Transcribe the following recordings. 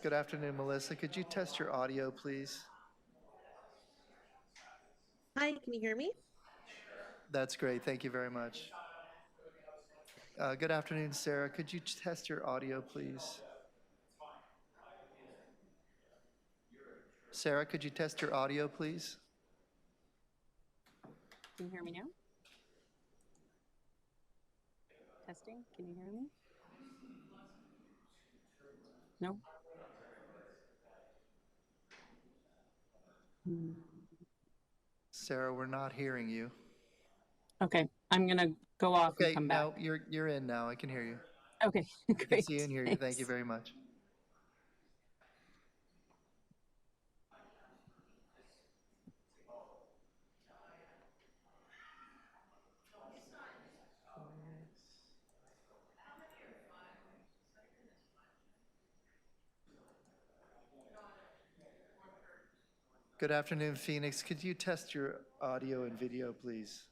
Good afternoon, Melissa. Could you test your audio, please? Hi, can you hear me? That's great. Thank you very much. Good afternoon, Sarah. Could you test your audio, please? Sarah, could you test your audio, please? Can you hear me now? Testing, can you hear me? No? Sarah, we're not hearing you. Okay, I'm gonna go off and Okay, come now back. you're in now. I can hear you. Okay, I can great. see and hear you. Thank you Thanks. very much. Good afternoon, Phoenix. Could you test your audio and video, please?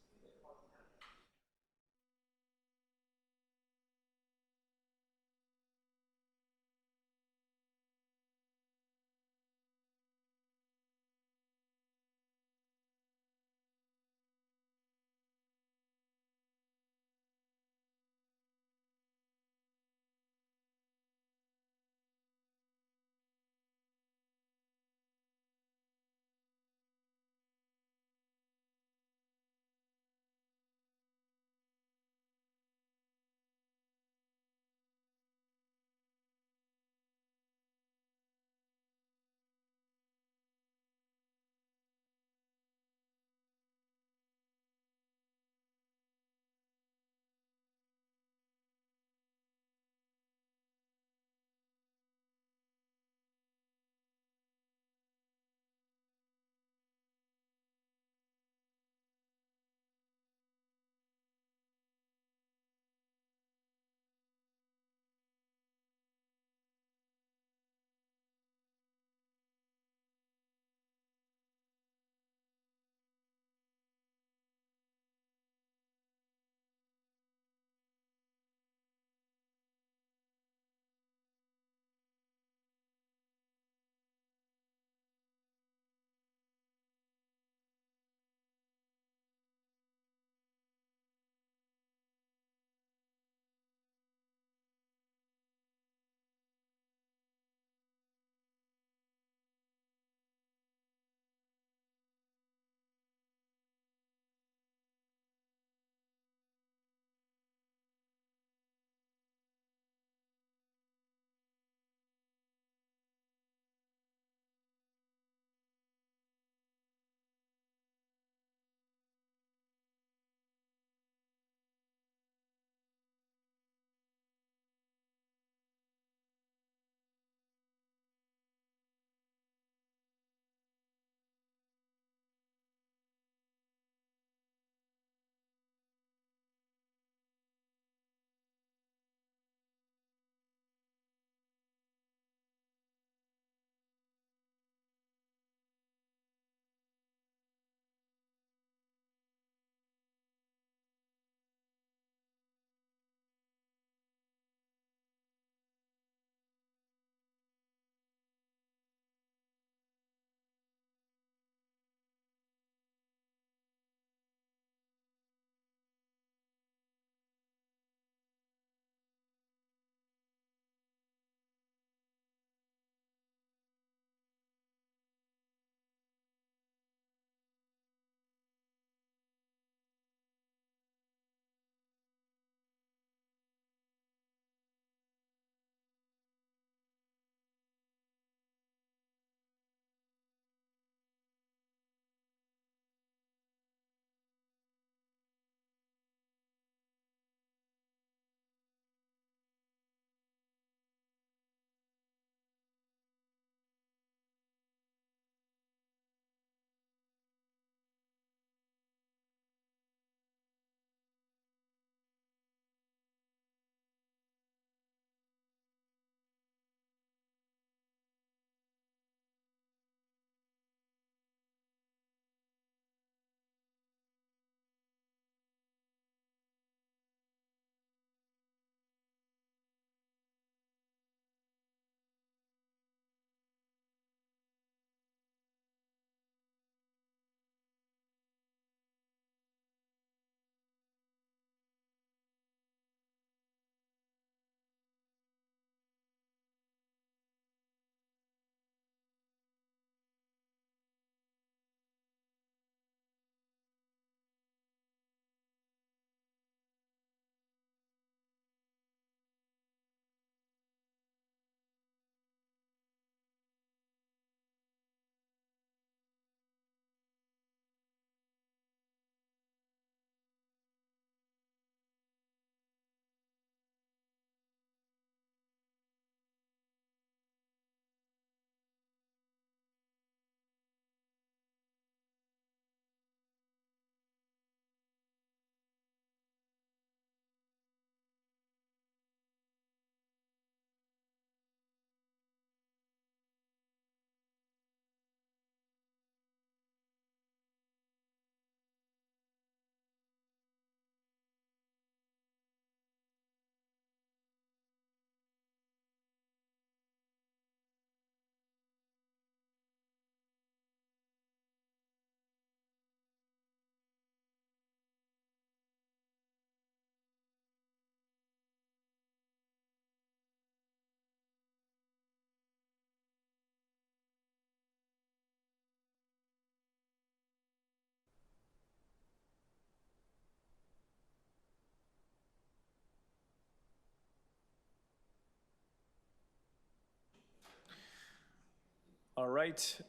All right.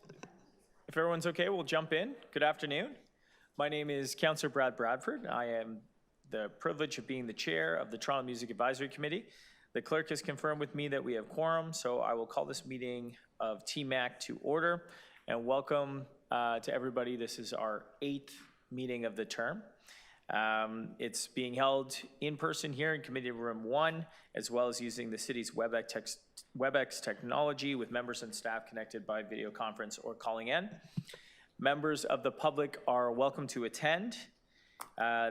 If everyone's okay, we'll jump in. Good afternoon. My name is Councillor Brad Bradford. I am the privilege of being the chair of the Toronto Music Advisory Committee. The clerk has confirmed with me that we have quorum, so I will call this meeting of TMAC to order. And welcome to everybody. This is our 8th meeting of the term. It's being held in person here in Committee Room 1, as well as using the city's WebEx technology with members and staff connected by video conference or calling in. Members of the public are welcome to attend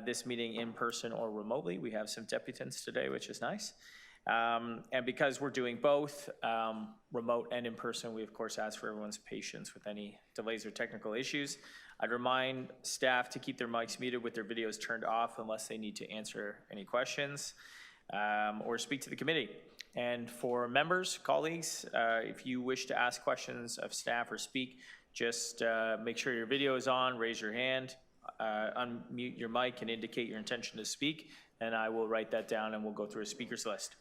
this meeting in person or remotely. We have some deputants today, which is nice. And because we're doing both remote and in person, we of course ask for everyone's patience with any delays or technical issues. I'd remind staff to keep their mics muted with their videos turned off unless they need to answer any questions or speak to the committee. And for members, colleagues, if you wish to ask questions of staff or speak, just make sure your video is on, raise your hand, unmute your mic and indicate your intention to speak, and I will write that down and we'll go through a speakers list.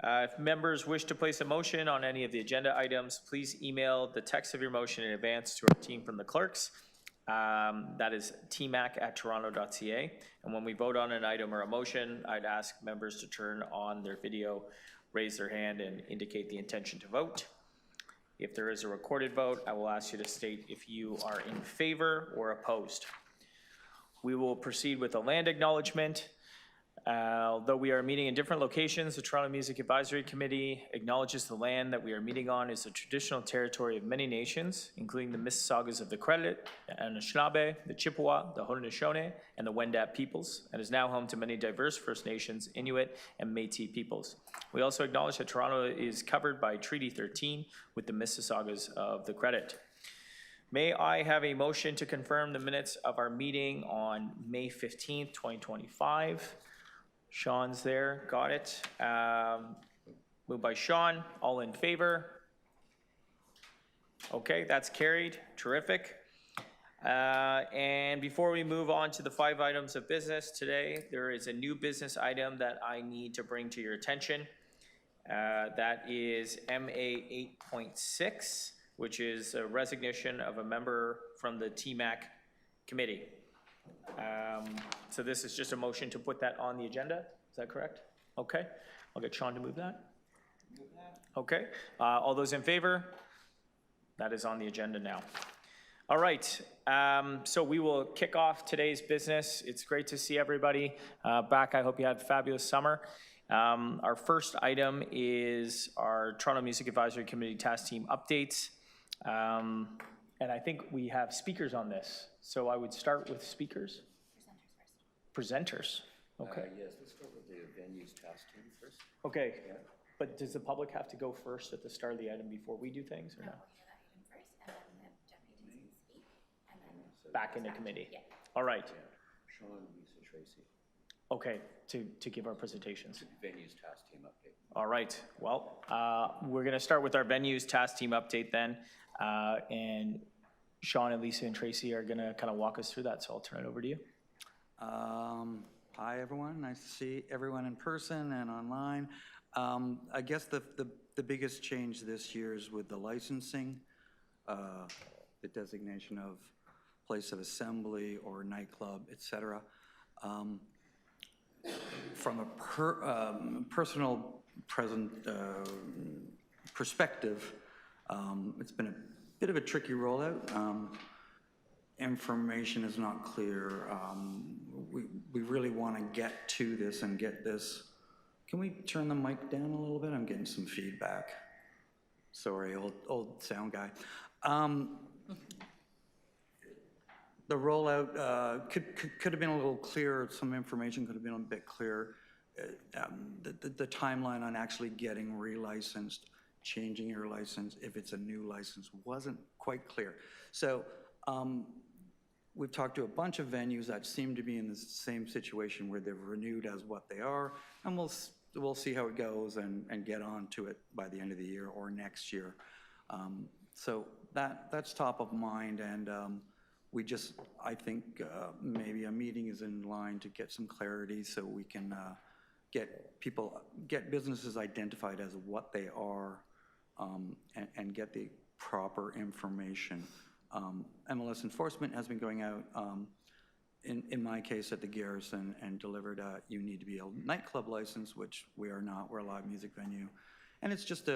If members wish to place a motion on any of the agenda items, please email the text of your motion in advance to our team from the clerks. That is tmac@toronto.ca. And when we vote on an item or a motion, I'd ask members to turn on their video, raise their hand, and indicate the intention to vote. If there is a recorded vote, I will ask you to state if you are in favor or opposed. We will proceed with a land acknowledgement. Although we are meeting in different locations, the Toronto Music Advisory Committee acknowledges the land that we are meeting on is the traditional territory of many nations, including the Mississaugas of the Credit, the Anishinaabe, the Chippewa, the Haudenosaunee, and the Wendat peoples, and is now home to many diverse First Nations, Inuit, and Métis peoples. We also acknowledge that Toronto is covered by Treaty 13 with the Mississaugas of the Credit. May I have a motion to confirm the minutes of our meeting on May 15th, 2025? Sean's there, got it. Moved by Sean, all in favor? Okay, that's carried, terrific. And before we move on to the 5 items of business today, there is a new business item that I need to bring to your attention. That is MA 8.6, which is a resignation of a member from the TMAC committee. So this is just a motion to put that on the agenda. Is that correct? Okay. I'll get Sean to move that. Okay. All those in favor? That is on the agenda now. All right. So we will kick off today's business. It's great to see everybody back. I hope you had a fabulous summer. Our first item is our Toronto Music Advisory Committee task team updates. And I think we have speakers on this. So I would start with speakers. Presenters. Okay. Yes, let's go with the venues task team first. Okay. Yeah. But does the public have to go first at the start of the item before we do things, or no? We'll do that item first, and then the deputies can speak, and then Back into committee. Yeah. All right. Yeah. Sean, Lisa, Tracy. Okay. To give our presentations. Venues task team update. All right. Well, we're going to start with our venues task team update then, and Sean and Lisa and Tracy are going to kind of walk us through that. So I'll turn it over to you. Hi, everyone. Nice to see everyone in person and online. I guess the biggest change this year is with the licensing, the designation of place of assembly or nightclub, etc. From a personal perspective, it's been a bit of a tricky rollout. Information is not clear. We really want to get to this and get this. Can we turn the mic down a little bit? I'm getting some feedback. Sorry, old sound guy. The rollout could have been a little clearer. Some information could have been a bit clearer. The timeline on actually getting relicensed, changing your license if it's a new license wasn't quite clear. So we've talked to a bunch of venues that seem to be in the same situation where they've renewed as what they are, and we'll see how it goes and get on to it by the end of the year or next year. So that's top of mind, and we just, I think maybe a meeting is in line to get some clarity so we can get businesses identified as what they are, and get the proper information. MLS enforcement has been going out, in my case at the Garrison, and delivered a "you need to be a nightclub license," which we are not, we're a live music venue. And it's just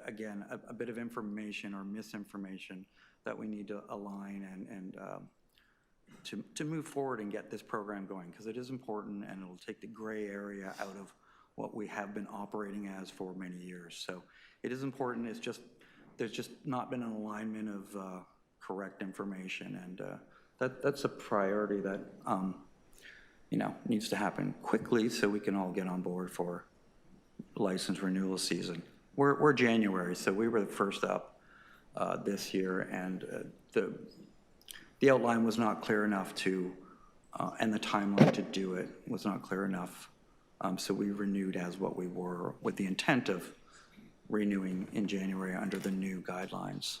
again, a bit of information or misinformation that we need to align and to move forward and get this program going, because it is important and it'll take the gray area out of what we have been operating as for many years. So it is important. It's just, there's just not been an alignment of correct information, and that's a priority that you know, needs to happen quickly so we can all get on board for license renewal season. We're January, so we were the first up this year, and the outline was not clear enough to, and the timeline to do it was not clear enough. So we renewed as what we were, with the intent of renewing in January under the new guidelines.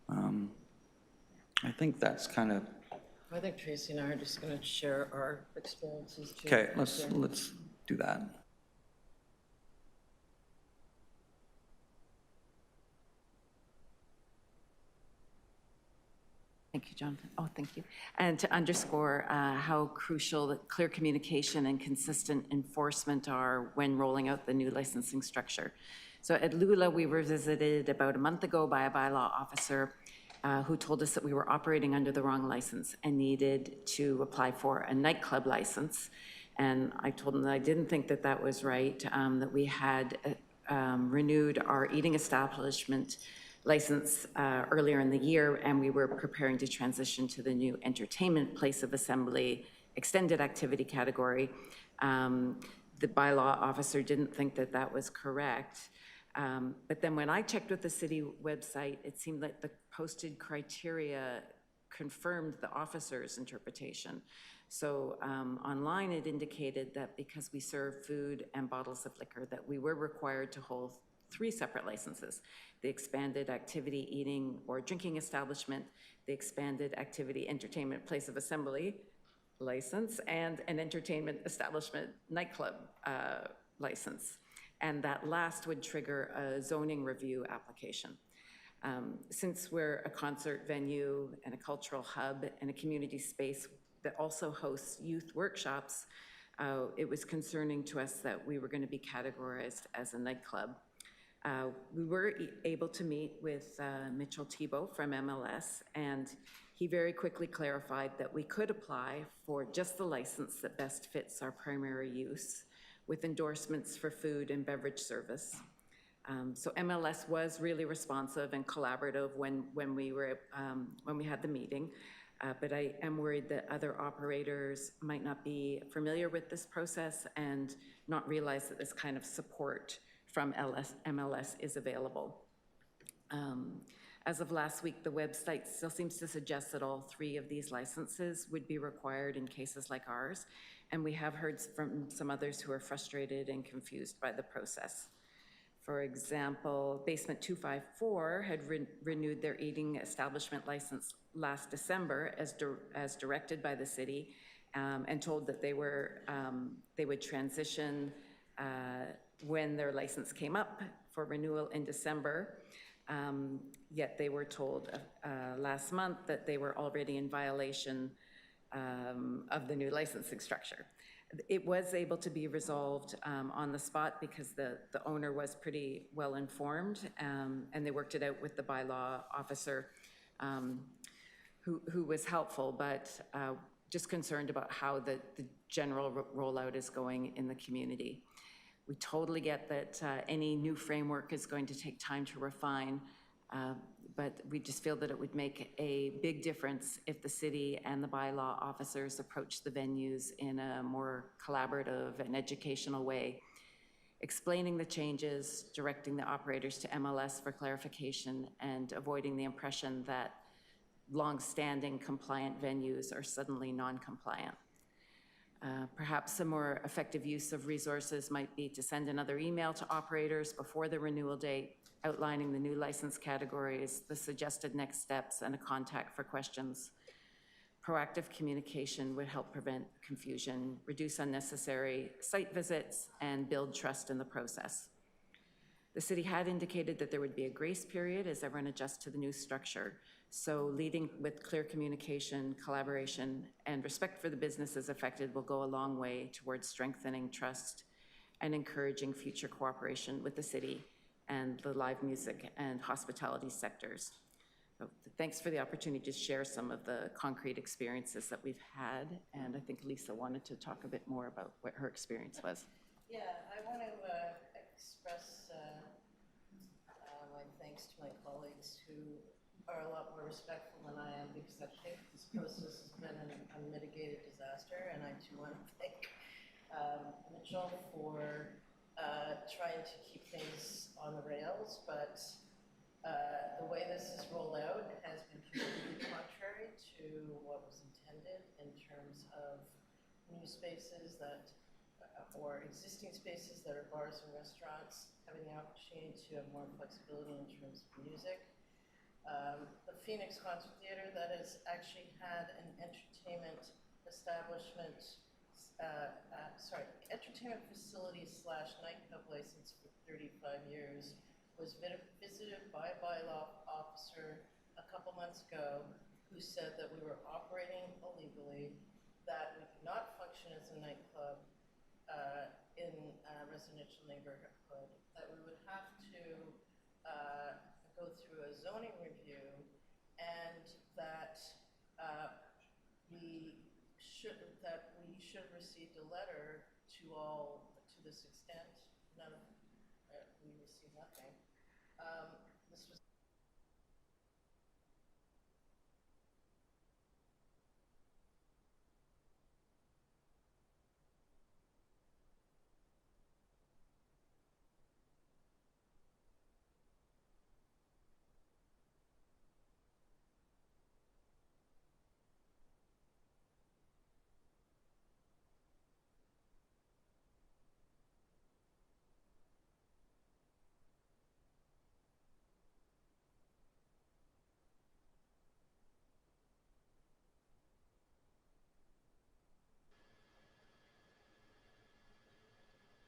I think that's kind of. I think Tracy and I are just going to share our experiences too. Okay, let's do that. Thank you, Jonathan. Oh, thank you. And to underscore how crucial that clear communication and consistent enforcement are when rolling out the new licensing structure. So at Lula, we were visited about a month ago by a bylaw officer who told us that we were operating under the wrong license and needed to apply for a nightclub license. And I told him that I didn't think that that was right, that we had renewed our eating establishment license earlier in the year, and we were preparing to transition to the new entertainment place of assembly extended activity category. The bylaw officer didn't think that that was correct. But then when I checked with the city website, it seemed like the posted criteria confirmed the officer's interpretation. So online it indicated that because we serve food and bottles of liquor, that we were required to hold 3 separate licenses: the expanded activity eating or drinking establishment, the expanded activity entertainment place of assembly license, and an entertainment establishment nightclub license. And that last would trigger a zoning review application. Since we're a concert venue and a cultural hub and a community space that also hosts youth workshops, it was concerning to us that we were going to be categorized as a nightclub. We were able to meet with Mitchell Tebow from MLS, and he very quickly clarified that we could apply for just the license that best fits our primary use, with endorsements for food and beverage service. So MLS was really responsive and collaborative when we had the meeting, but I am worried that other operators might not be familiar with this process and not realize that this kind of support from MLS is available. As of last week, the website still seems to suggest that all 3 of these licenses would be required in cases like ours, and we have heard from some others who are frustrated and confused by the process. For example, Basement 254 had renewed their eating establishment license last December as directed by the city, and told that they would transition when their license came up for renewal in December. Yet they were told last month that they were already in violation of the new licensing structure. It was able to be resolved on the spot because the owner was pretty well informed, and they worked it out with the bylaw officer who was helpful, but just concerned about how the general rollout is going in the community. We totally get that any new framework is going to take time to refine, but we just feel that it would make a big difference if the city and the bylaw officers approach the venues in a more collaborative and educational way, explaining the changes, directing the operators to MLS for clarification, and avoiding the impression that long-standing compliant venues are suddenly non-compliant. Perhaps a more effective use of resources might be to send another email to operators before the renewal date, outlining the new license categories, the suggested next steps, and a contact for questions. Proactive communication would help prevent confusion, reduce unnecessary site visits, and build trust in the process. The city had indicated that there would be a grace period as everyone adjusts to the new structure. So leading with clear communication, collaboration, and respect for the businesses affected will go a long way towards strengthening trust and encouraging future cooperation with the city and the live music and hospitality sectors. So thanks for the opportunity to share some of the concrete experiences that we've had. And I think Lisa wanted to talk a bit more about what her experience was. Yeah, I want to express my thanks to my colleagues who are a lot more respectful than I am, because I think this process has been a mitigated disaster, and I too want to thank Mitchell for trying to keep things on the rails, but the way this is rolled out has been completely contrary to what was intended in terms of new spaces that, or existing spaces that are bars and restaurants, having the opportunity to have more flexibility in terms of music. The Phoenix Concert Theater that has actually had an entertainment establishment, entertainment facility / nightclub license for 35 years, was visited by a bylaw officer a couple months ago who said that we were operating illegally, that we could not function as a nightclub in a residential neighborhood, that we would have to go through a zoning review, and that we should have received a letter to this extent. None of we received nothing. This was.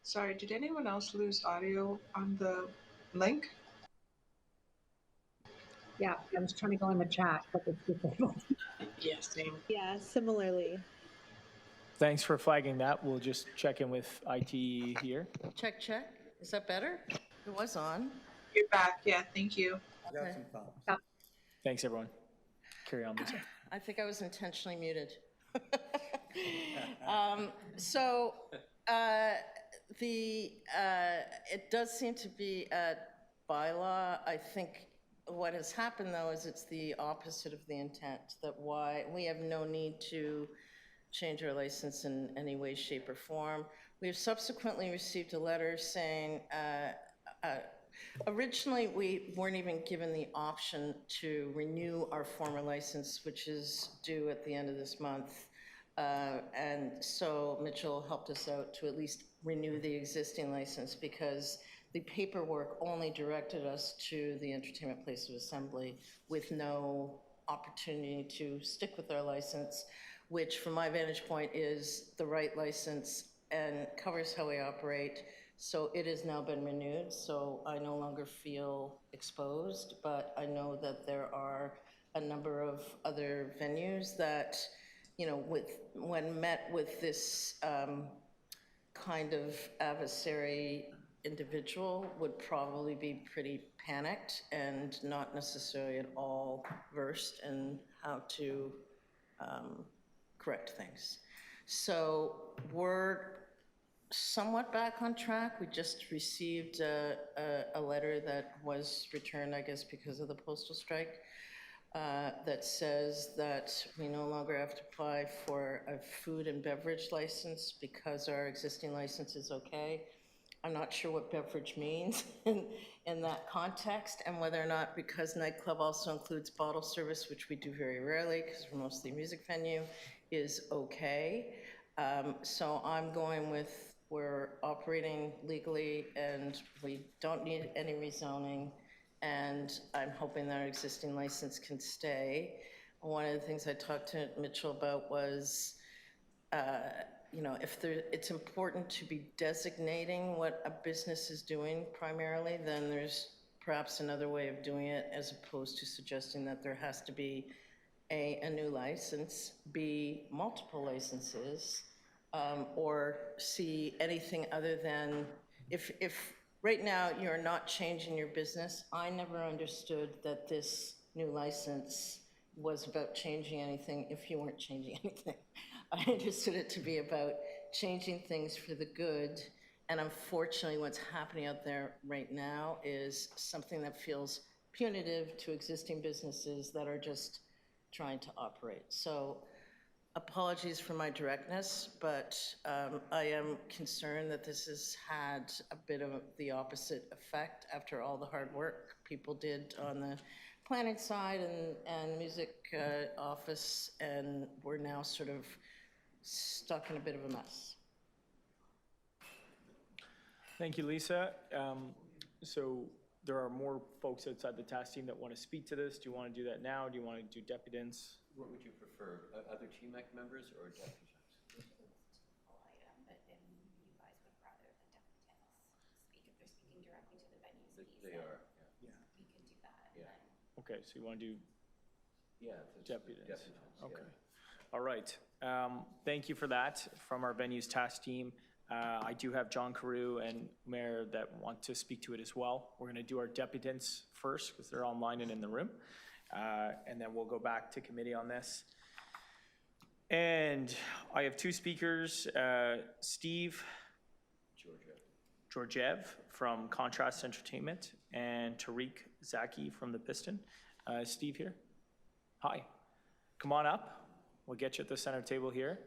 Sorry, did anyone else lose audio on the link? Yeah, I was trying to go in the chat, but it's disabled. Yeah, same. Yeah, similarly. Thanks for flagging that. We'll just check in with IT here. Check, check. Is that better? It was on. You're back. Yeah, thank you. Got Okay. some thumbs. Thanks, everyone. Carry on, Lisa. I think I was intentionally muted. It does seem to be a bylaw. I think what has happened, though, is it's the opposite of the intent, that why we have no need to change our license in any way, shape, or form. We have subsequently received a letter saying, originally we weren't even given the option to renew our former license, which is due at the end of this month. And so Mitchell helped us out to at least renew the existing license, because the paperwork only directed us to the entertainment place of assembly with no opportunity to stick with our license, which from my vantage point is the right license and covers how we operate. So it has now been renewed, so I no longer feel exposed, but I know that there are a number of other venues that, you know, when met with this kind of adversary individual, would probably be pretty panicked and not necessarily at all versed in how to correct things. So we're somewhat back on track. We just received a letter that was returned, I guess, because of the postal strike, that says that we no longer have to apply for a food and beverage license because our existing license is okay. I'm not sure what beverage means in that context, and whether or not, because nightclub also includes bottle service, which we do very rarely because we're mostly a music venue, is okay. So I'm going with, we're operating legally and we don't need any rezoning, and I'm hoping that our existing license can stay. One of the things I talked to Mitchell about was you know, if there, it's important to be designating what a business is doing primarily, then there's perhaps another way of doing it as opposed to suggesting that there has to be a new license, B, multiple licenses, or C, anything other than, if right now you're not changing your business, I never understood that this new license was about changing anything if you weren't changing anything. I understood it to be about changing things for the good. And unfortunately, what's happening out there right now is something that feels punitive to existing businesses that are just trying to operate. So apologies for my directness, but I am concerned that this has had a bit of the opposite effect after all the hard work people did on the planning side and music office, and we're now sort of stuck in a bit of a mess. Thank you, Lisa. So there are more folks outside the task team that want to speak to this. Do you want to do that now? Do you want to do deputants? What would you prefer, other TMAC members or deputies? Whole item, but if you guys would rather the deputants speak, if they're speaking directly to the venues piece, They then are, Yeah. we could do that. Yeah. And then Okay, so you want to do yeah. if it's deputants? yeah. Okay. All right. Thank you for that from our venues task team. I do have John Carew and Mayor that want to speak to it as well. We're going to do our deputants first because they're online and in the room. And then we'll go back to committee on this. And I have two speakers, Steve Georgiev from Contrast Entertainment and Tariq Zaki from the Piston. Steve here. Hi. Come on up. We'll get you at the center table here.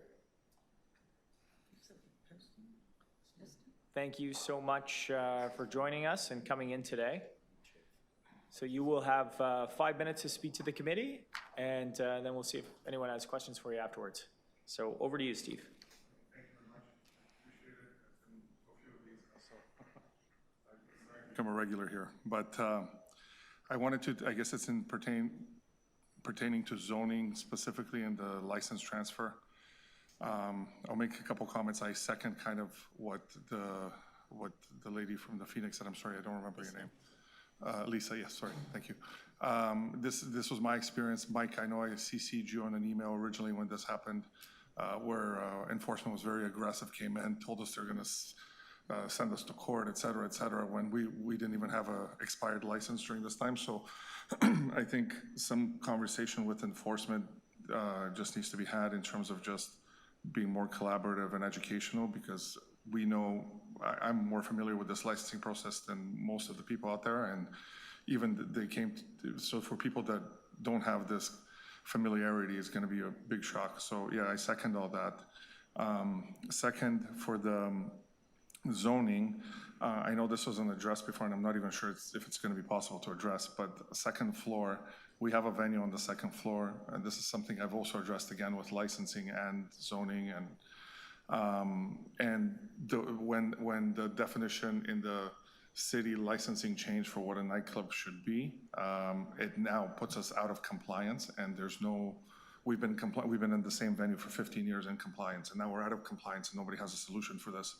Thank you so much for joining us and coming in today. So you will have 5 minutes to speak to the committee, and then we'll see if anyone has questions for you afterwards. So over to you, Steve. Thank you very much. Appreciate it. It's been a few of these, so I've become a regular here. But I wanted to, I guess it's in pertaining to zoning specifically in the license transfer. I'll make a couple comments. I second kind of what the lady from the Phoenix said. I'm sorry, I don't remember your name. Lisa, yes, sorry, thank you. This was my experience. Mike, I know I CC'd you on an email originally when this happened, where enforcement was very aggressive, came in, told us they're gonna send us to court, et cetera, when we didn't even have a expired license during this time. So I think some conversation with enforcement just needs to be had in terms of just being more collaborative and educational, because we know, I'm more familiar with this licensing process than most of the people out there, and even they came to, so for people that don't have this familiarity, it's going to be a big shock. So yeah, I second all that. Second, for the zoning, I know this wasn't addressed before, and I'm not even sure if it's going to be possible to address, but second floor, we have a venue on the second floor, and this is something I've also addressed again with licensing and zoning, and when the definition in the city licensing changed for what a nightclub should be, it now puts us out of compliance, and there's no, we've been in the same venue for 15 years in compliance, and now we're out of compliance and nobody has a solution for this.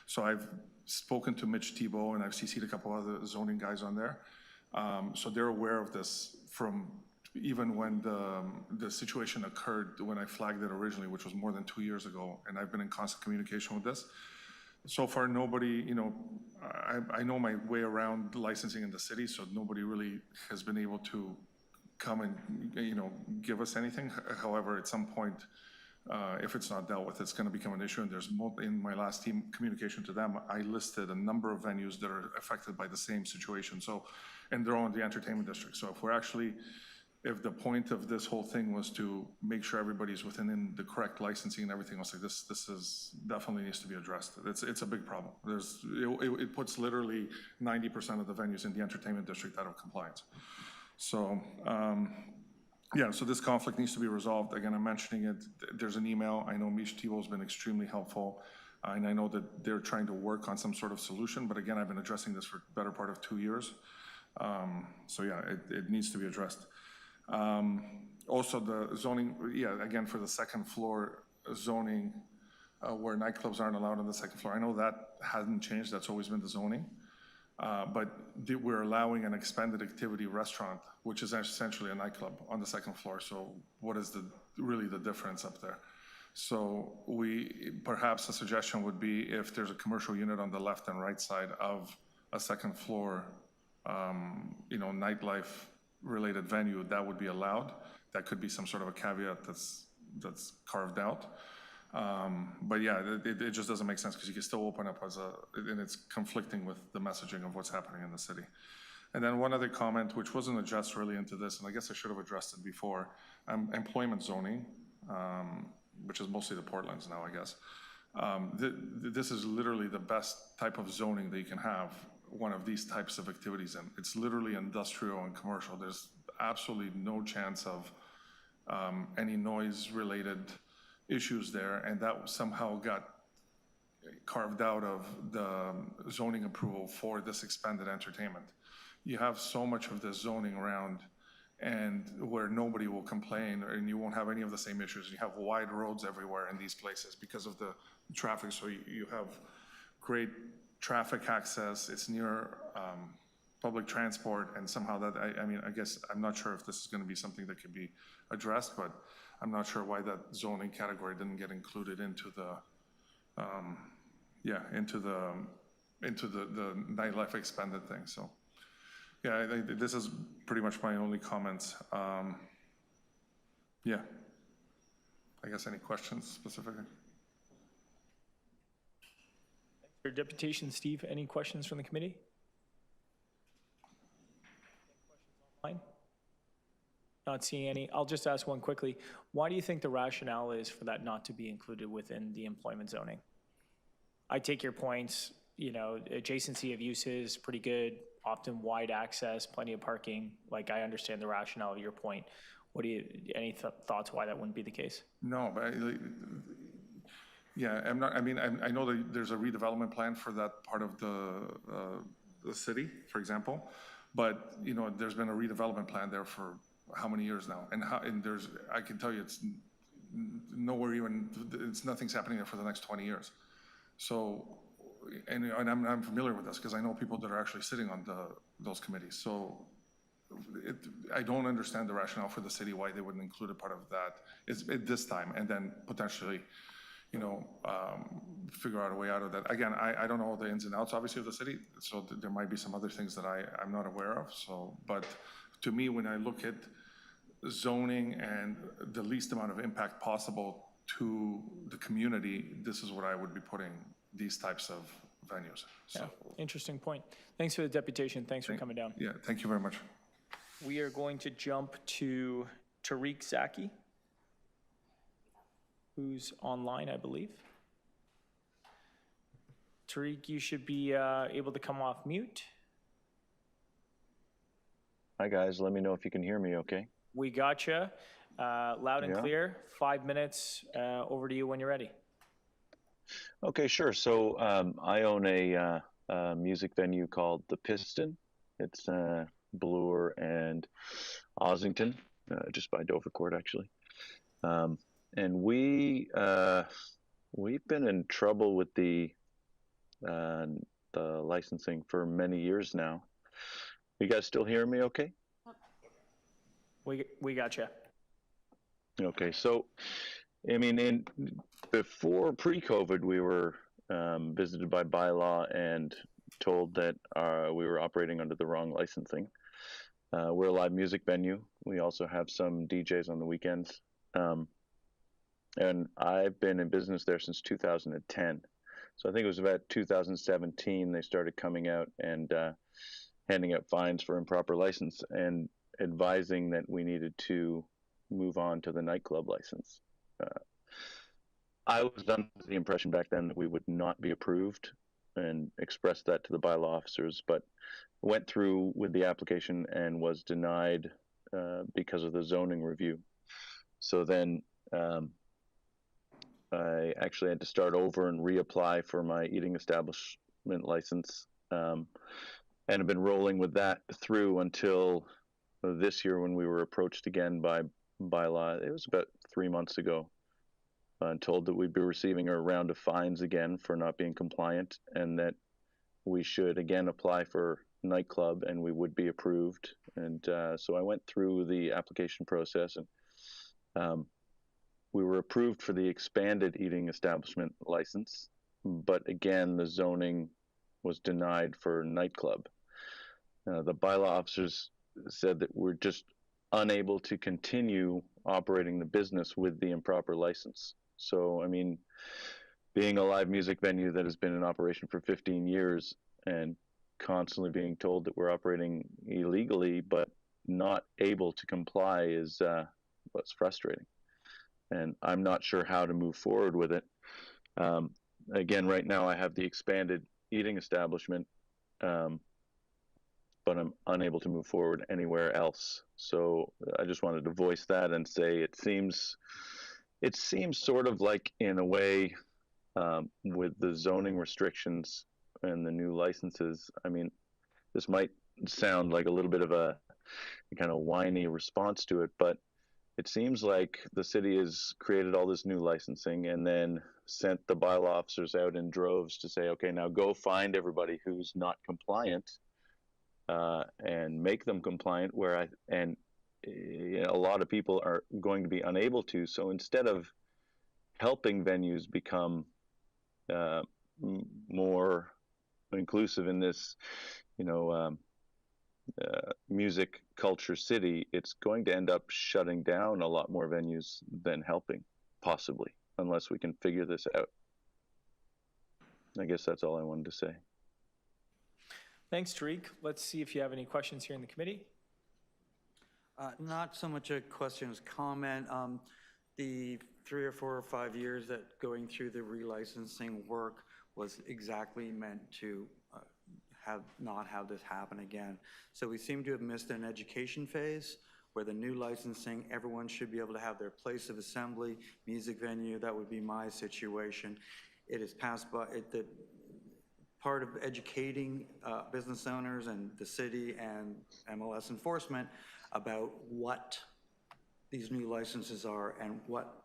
So I've spoken to Mitch Tebow and I've CC'd a couple other zoning guys on there. So they're aware of this from even when the situation occurred, when I flagged it originally, which was more than 2 years ago, and I've been in constant communication with this. So far, nobody, you know, I know my way around licensing in the city, so nobody really has been able to come and, you know, give us anything. However, at some point, if it's not dealt with, it's going to become an issue. And there's in my last team communication to them, I listed a number of venues that are affected by the same situation. So, and they're all in the entertainment district. So if we're actually, if the point of this whole thing was to make sure everybody's within the correct licensing and everything else, like this is definitely needs to be addressed. It's a big problem. It puts literally 90% of the venues in the entertainment district out of compliance. So, yeah, so this conflict needs to be resolved. Again, I'm mentioning it. There's an email. I know Mish Tebow has been extremely helpful, and I know that they're trying to work on some sort of solution, but again, I've been addressing this for the better part of 2 years. So yeah, it needs to be addressed. Also the zoning, yeah, again, for the second floor zoning, where nightclubs aren't allowed on the second floor. I know that hasn't changed, that's always been the zoning. But we're allowing an expanded activity restaurant, which is essentially a nightclub on the second floor. So what is really the difference up there? So perhaps a suggestion would be if there's a commercial unit on the left and right side of a second floor, nightlife related venue, that would be allowed. That could be some sort of a caveat that's carved out. But yeah, it just doesn't make sense because you can still open up and it's conflicting with the messaging of what's happening in the city. And then one other comment, which wasn't addressed really into this, and I guess I should have addressed it before, employment zoning, which is mostly the Portlands now, I guess. This is literally the best type of zoning that you can have one of these types of activities in. It's literally industrial and commercial. There's absolutely no chance of any noise-related issues there, and that somehow got carved out of the zoning approval for this expanded entertainment. You have so much of this zoning around and where nobody will complain, and you won't have any of the same issues. You have wide roads everywhere in these places because of the traffic, so you have great traffic access. It's near public transport, and somehow that, I guess, I'm not sure if this is going to be something that could be addressed, but I'm not sure why that zoning category didn't get included into the, into the nightlife expanded thing. So, yeah, this is pretty much my only comments. Yeah, I guess any questions specifically? Your deputation, Steve, any questions from the committee? Online? Not seeing any. I'll just ask one quickly. Why do you think the rationale is for that not to be included within the employment zoning? I take your points, adjacency of uses, pretty good, often wide access, plenty of parking. Like, I understand the rationale of your point. Any thoughts why that wouldn't be the case? No, but yeah, I know that there's a redevelopment plan for that part of the city, for example, but there's been a redevelopment plan there for how many years now? And I can tell you it's nothing's happening there for the next 20 years. So, and I'm familiar with this because I know people that are actually sitting on those committees. So I don't understand the rationale for the city why they wouldn't include a part of that at this time, and then potentially figure out a way out of that. Again, I don't know the ins and outs, obviously, of the city, so there might be some other things that I'm not aware of. So, but to me, when I look at zoning and the least amount of impact possible to the community, this is what I would be putting these types of venues. So, yeah, interesting point. Thanks for the deputation. Thanks for coming down. Yeah, thank you very much. We are going to jump to Tariq Zaki, who's online, I believe. Tariq, you should be able to come off mute. Hi guys, let me know if you can hear me okay. We gotcha. Loud and clear. 5 minutes. Over to you when you're ready. Okay, sure. So I own a music venue called The Piston. It's Bloor and Ossington, just by Dovercourt, actually. And we've been in trouble with the licensing for many years now. You guys still hearing me okay? We gotcha. Okay, so before pre-COVID, we were visited by bylaw and told that we were operating under the wrong licensing. We're a live music venue. We also have some DJs on the weekends. And I've been in business there since 2010. So I think it was about 2017 they started coming out and handing out fines for improper license and advising that we needed to move on to the nightclub license. I was under the impression back then that we would not be approved and expressed that to the bylaw officers, but went through with the application and was denied because of the zoning review. So then I actually had to start over and reapply for my eating establishment license, and have been rolling with that through until this year when we were approached again by bylaw. It was about 3 months ago told that we'd be receiving a round of fines again for not being compliant, and that we should again apply for nightclub and we would be approved. And so I went through the application process, and we were approved for the expanded eating establishment license, but again, the zoning was denied for nightclub. The bylaw officers said that we're just unable to continue operating the business with the improper license. So, I mean, being a live music venue that has been in operation for 15 years and constantly being told that we're operating illegally but not able to comply is what's frustrating. And I'm not sure how to move forward with it. Again, right now I have the expanded eating establishment, but I'm unable to move forward anywhere else. So I just wanted to voice that and say it seems sort of like, in a way, with the zoning restrictions and the new licenses. I mean, this might sound like a little bit of a kind of whiny response to it, but it seems like the city has created all this new licensing and then sent the bylaw officers out in droves to say, okay, now go find everybody who's not compliant and make them compliant, and a lot of people are going to be unable to. So instead of helping venues become more inclusive in this, music culture city, it's going to end up shutting down a lot more venues than helping, possibly, unless we can figure this out. I guess that's all I wanted to say. Thanks, Tariq. Let's see if you have any questions here in the committee. Not so much a question as comment. The 3 or 4 or 5 years that going through the relicensing work was exactly meant to not have this happen again. So we seem to have missed an education phase where the new licensing, everyone should be able to have their place of assembly, music venue. That would be my situation. It is passed by the part of educating business owners and the city and MLS enforcement about what these new licenses are and what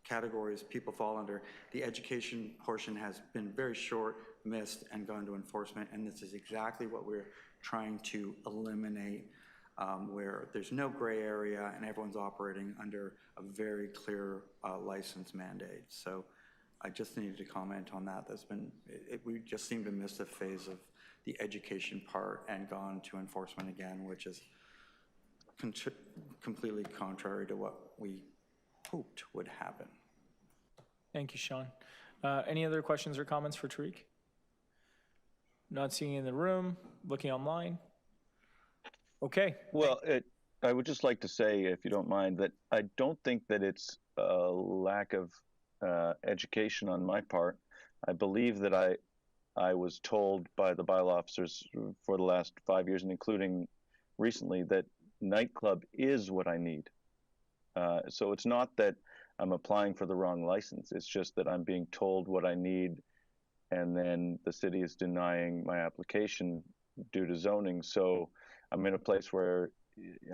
categories people fall under. The education portion has been very short, missed, and gone to enforcement, and this is exactly what we're trying to eliminate, where there's no gray area and everyone's operating under a very clear license mandate. So I just needed to comment on that. We just seem to miss the phase of the education part and gone to enforcement again, which is completely contrary to what we hoped would happen. Thank you, Sean. Any other questions or comments for Tariq? Not seeing in the room, looking online. Okay. Well, I would just like to say, if you don't mind, that I don't think that it's a lack of education on my part. I believe that I was told by the bylaw officers for the last 5 years, and including recently, that nightclub is what I need. So it's not that I'm applying for the wrong license. It's just that I'm being told what I need, and then the city is denying my application due to zoning. So I'm in a place where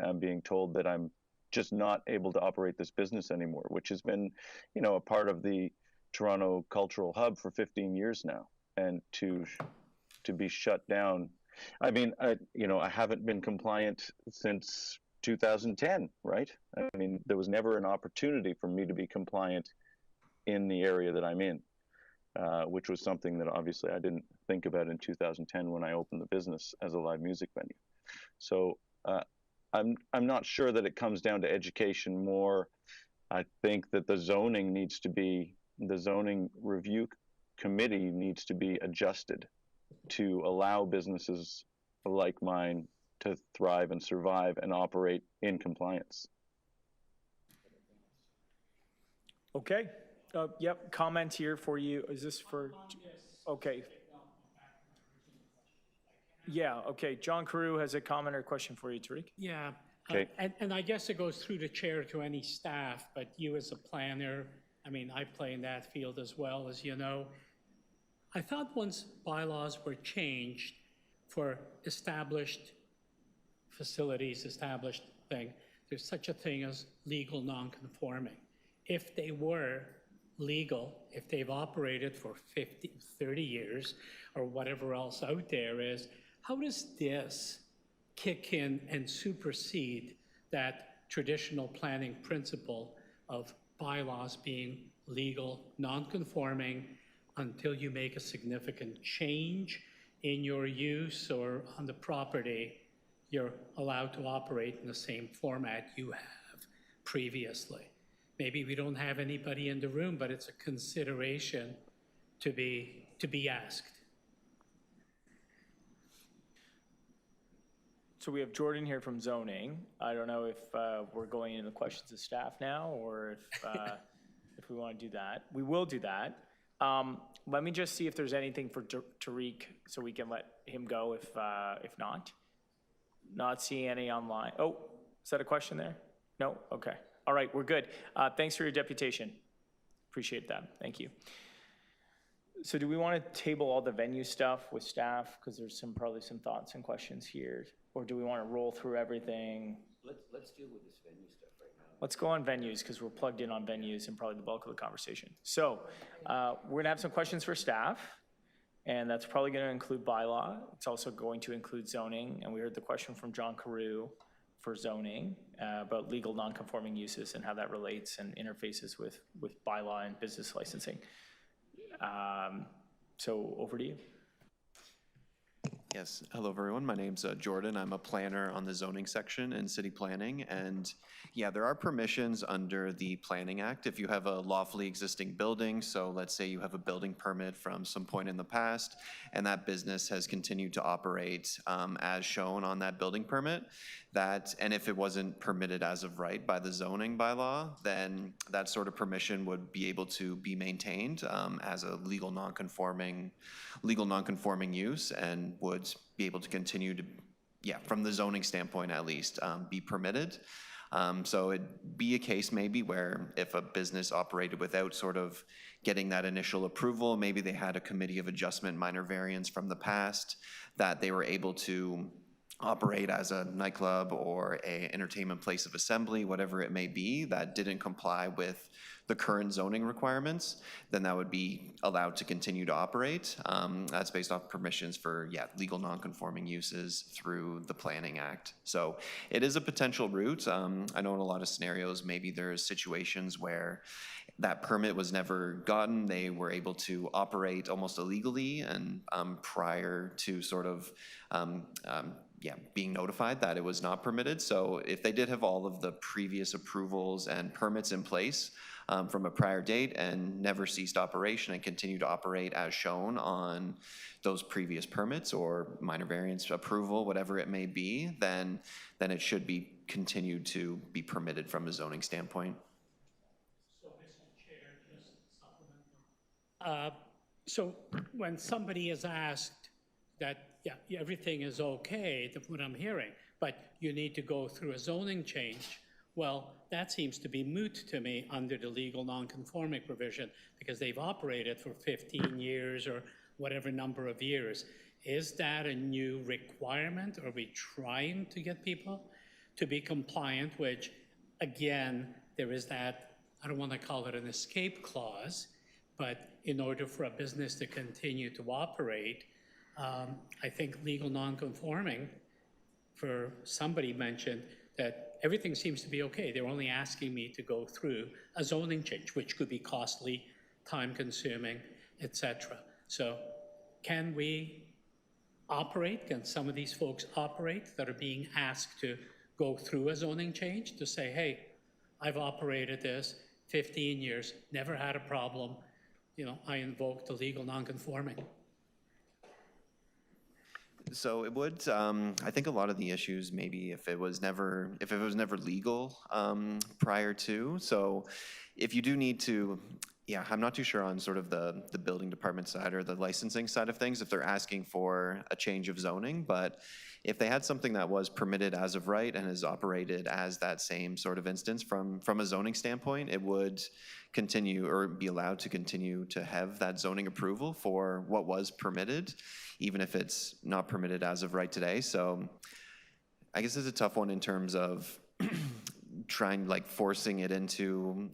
I'm being told that I'm just not able to operate this business anymore, which has been, a part of the Toronto cultural hub for 15 years now. And to be shut down, I mean, I haven't been compliant since 2010, right? I mean, there was never an opportunity for me to be compliant in the area that I'm in, which was something that obviously I didn't think about in 2010 when I opened the business as a live music venue. So I'm not sure that it comes down to education more. I think that the zoning review committee needs to be adjusted to allow businesses like mine to thrive and survive and operate in compliance. Okay. Yep. Comment here for you. Is this for? Okay. Yeah. Okay. John Carew has a comment or question for you, Tariq. Yeah. Okay. And I guess it goes through the chair to any staff, but you as a planner, I mean, I play in that field as well, as you know. I thought once bylaws were changed for established facilities, established thing, there's such a thing as legal non-conforming. If they were legal if they've operated for 50, 30 years or whatever else out there is. How does this kick in and supersede that traditional planning principle of bylaws being legal, non-conforming until you make a significant change in your use or on the property, you're allowed to operate in the same format you have previously? Maybe we don't have anybody in the room, but it's a consideration to be asked. So we have Jordan here from zoning. I don't know if we're going into the questions of staff now, or if we want to do that. We will do that. Let me just see if there's anything for Tariq, so we can let him go if not. Not seeing any online. Oh, is that a question there? No? Okay. All right, we're good. Thanks for your deputation. Appreciate that. Thank you. So do we want to table all the venue stuff with staff? Because there's probably some thoughts and questions here. Or do we want to roll through everything? Let's deal with this venue stuff right now. Let's go on venues, because we're plugged in on venues and probably the bulk of the conversation. So we're going to have some questions for staff, and that's probably going to include bylaw. It's also going to include zoning, and we heard the question from John Carew for zoning about legal non-conforming uses and how that relates and interfaces with bylaw and business licensing. So over to you. Yes, hello everyone. My name's Jordan. I'm a planner on the zoning section in city planning. And yeah, there are permissions under the Planning Act if you have a lawfully existing building. So let's say you have a building permit from some point in the past and that business has continued to operate as shown on that building permit. And if it wasn't permitted as of right by the zoning bylaw, then that sort of permission would be able to be maintained as a legal non-conforming use and would be able to continue to, from the zoning standpoint at least, be permitted. So it'd be a case maybe where if a business operated without sort of getting that initial approval, maybe they had a committee of adjustment minor variance from the past, that they were able to operate as a nightclub or an entertainment place of assembly, whatever it may be, that didn't comply with the current zoning requirements, then that would be allowed to continue to operate. That's based off permissions for, legal non-conforming uses through the Planning Act. So it is a potential route. I know in a lot of scenarios, maybe there's situations where that permit was never gotten. They were able to operate almost illegally and prior to sort of being notified that it was not permitted. So if they did have all of the previous approvals and permits in place from a prior date and never ceased operation and continued to operate as shown on those previous permits or minor variance approval, whatever it may be, then it should be continued to be permitted from a zoning standpoint. So, Mr. Chair, just supplemental. So when somebody is asked that, everything is okay, that's what I'm hearing, but you need to go through a zoning change, well, that seems to be moot to me under the legal non-conforming provision because they've operated for 15 years or whatever number of years. Is that a new requirement? Are we trying to get people to be compliant, which, again, there is that, I don't want to call it an escape clause, but in order for a business to continue to operate, I think legal non-conforming, for somebody mentioned that everything seems to be okay. They're only asking me to go through a zoning change, which could be costly, time-consuming, etc. So can we operate? Can some of these folks operate that are being asked to go through a zoning change to say, hey, I've operated this 15 years, never had a problem, I invoked the legal non-conforming? So it would, I think a lot of the issues maybe if it was never legal prior to. So if you do need to, I'm not too sure on sort of the building department side or the licensing side of things if they're asking for a change of zoning, but if they had something that was permitted as of right and is operated as that same sort of instance from a zoning standpoint, it would continue or be allowed to continue to have that zoning approval for what was permitted, even if it's not permitted as of right today. So I guess it's a tough one in terms of trying, like forcing it into,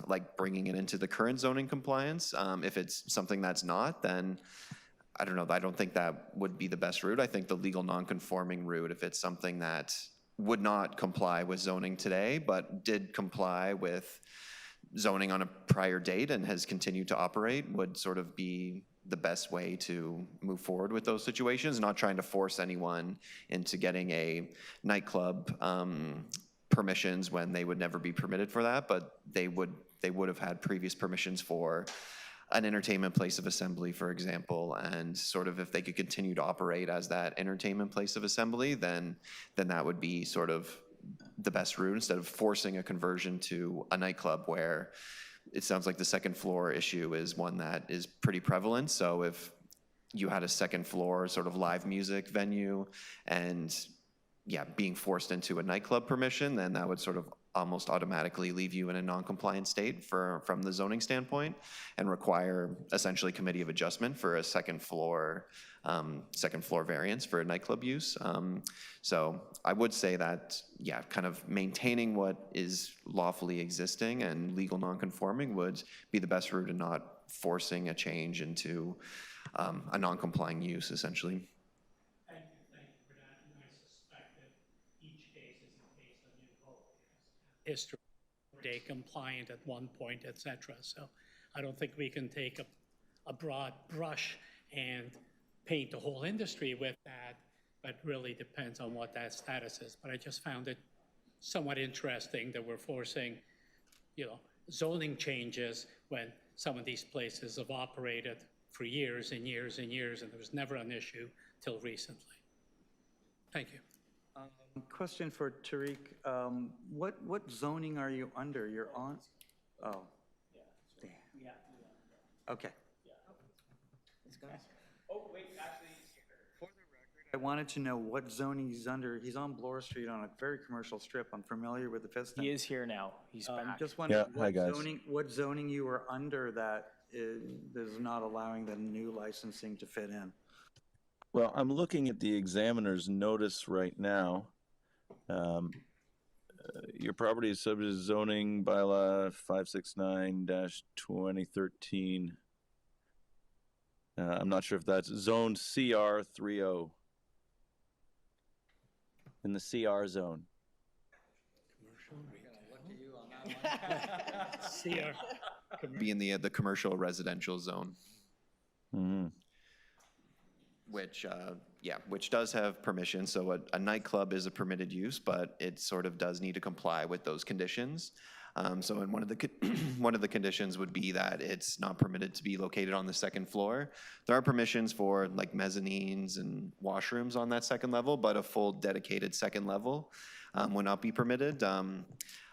like bringing it into the current zoning compliance. If it's something that's not, then I don't know, I don't think that would be the best route. I think the legal non-conforming route, if it's something that would not comply with zoning today, but did comply with zoning on a prior date and has continued to operate, would sort of be the best way to move forward with those situations, not trying to force anyone into getting a nightclub permissions when they would never be permitted for that, but they would have had previous permissions for an entertainment place of assembly, for example, and sort of if they could continue to operate as that entertainment place of assembly, then that would be sort of the best route, instead of forcing a conversion to a nightclub, where it sounds like the second floor issue is one that is pretty prevalent. So if you had a second floor sort of live music venue and being forced into a nightclub permission, then that would sort of almost automatically leave you in a non-compliant state from the zoning standpoint, and require essentially committee of adjustment for a second floor variance for a nightclub use. So I would say that, kind of maintaining what is lawfully existing and legal non-conforming would be the best route, and not forcing a change into a non-complying use, essentially. Thank you for that. And I suspect that each case is a case of new vote, history, they compliant at one point, etc. So I don't think we can take a broad brush and paint the whole industry with that, but really depends on what that status is. But I just found it somewhat interesting that we're forcing, zoning changes when some of these places have operated for years and years and years, and there was never an issue till recently. Thank you. Question for Tariq. What zoning are you under? You're on? Oh. Damn. Okay. Oh, wait, actually, for the record, I wanted to know what zoning he's under. He's on Bloor Street on a very commercial strip. I'm familiar with the FESTA. he is here now. He's back. Just wondering hi, guys. what zoning you were under that is not allowing the new licensing to fit in. Well, I'm looking at the examiner's notice right now. Your property is subject to zoning bylaw 569-2013. I'm not sure if that's zone CR 30. In the CR zone. CR. Be in the commercial residential zone. Mm-hmm. Which does have permission. So a nightclub is a permitted use, but it sort of does need to comply with those conditions. So in one of the conditions would be that it's not permitted to be located on the second floor. There are permissions for like mezzanines and washrooms on that second level, but a full dedicated second level would not be permitted.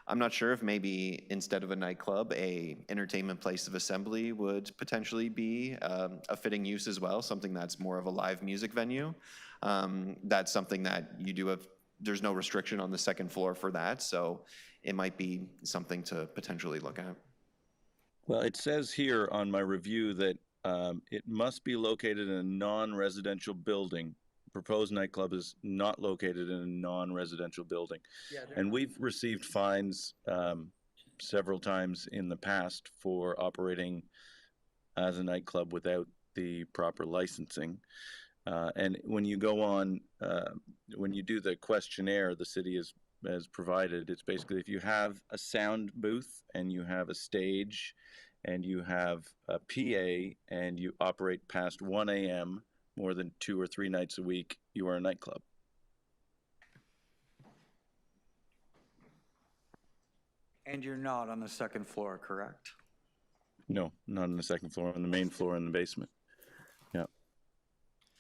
I'm not sure if maybe instead of a nightclub, a entertainment place of assembly would potentially be a fitting use as well, something that's more of a live music venue. That's something that you do have, there's no restriction on the second floor for that, so it might be something to potentially look at. Well, it says here on my review that it must be located in a non-residential building. Proposed nightclub is not located in a non-residential building. And we've received fines several times in the past for operating as a nightclub without the proper licensing. And when you go on, when you do the questionnaire the city has provided, it's basically if you have a sound booth and you have a stage and you have a PA and you operate past 1 a.m. more than 2 or 3 nights a week, you are a nightclub. And you're not on the second floor, correct? No, not on the second floor, on the main floor in the basement. Yeah.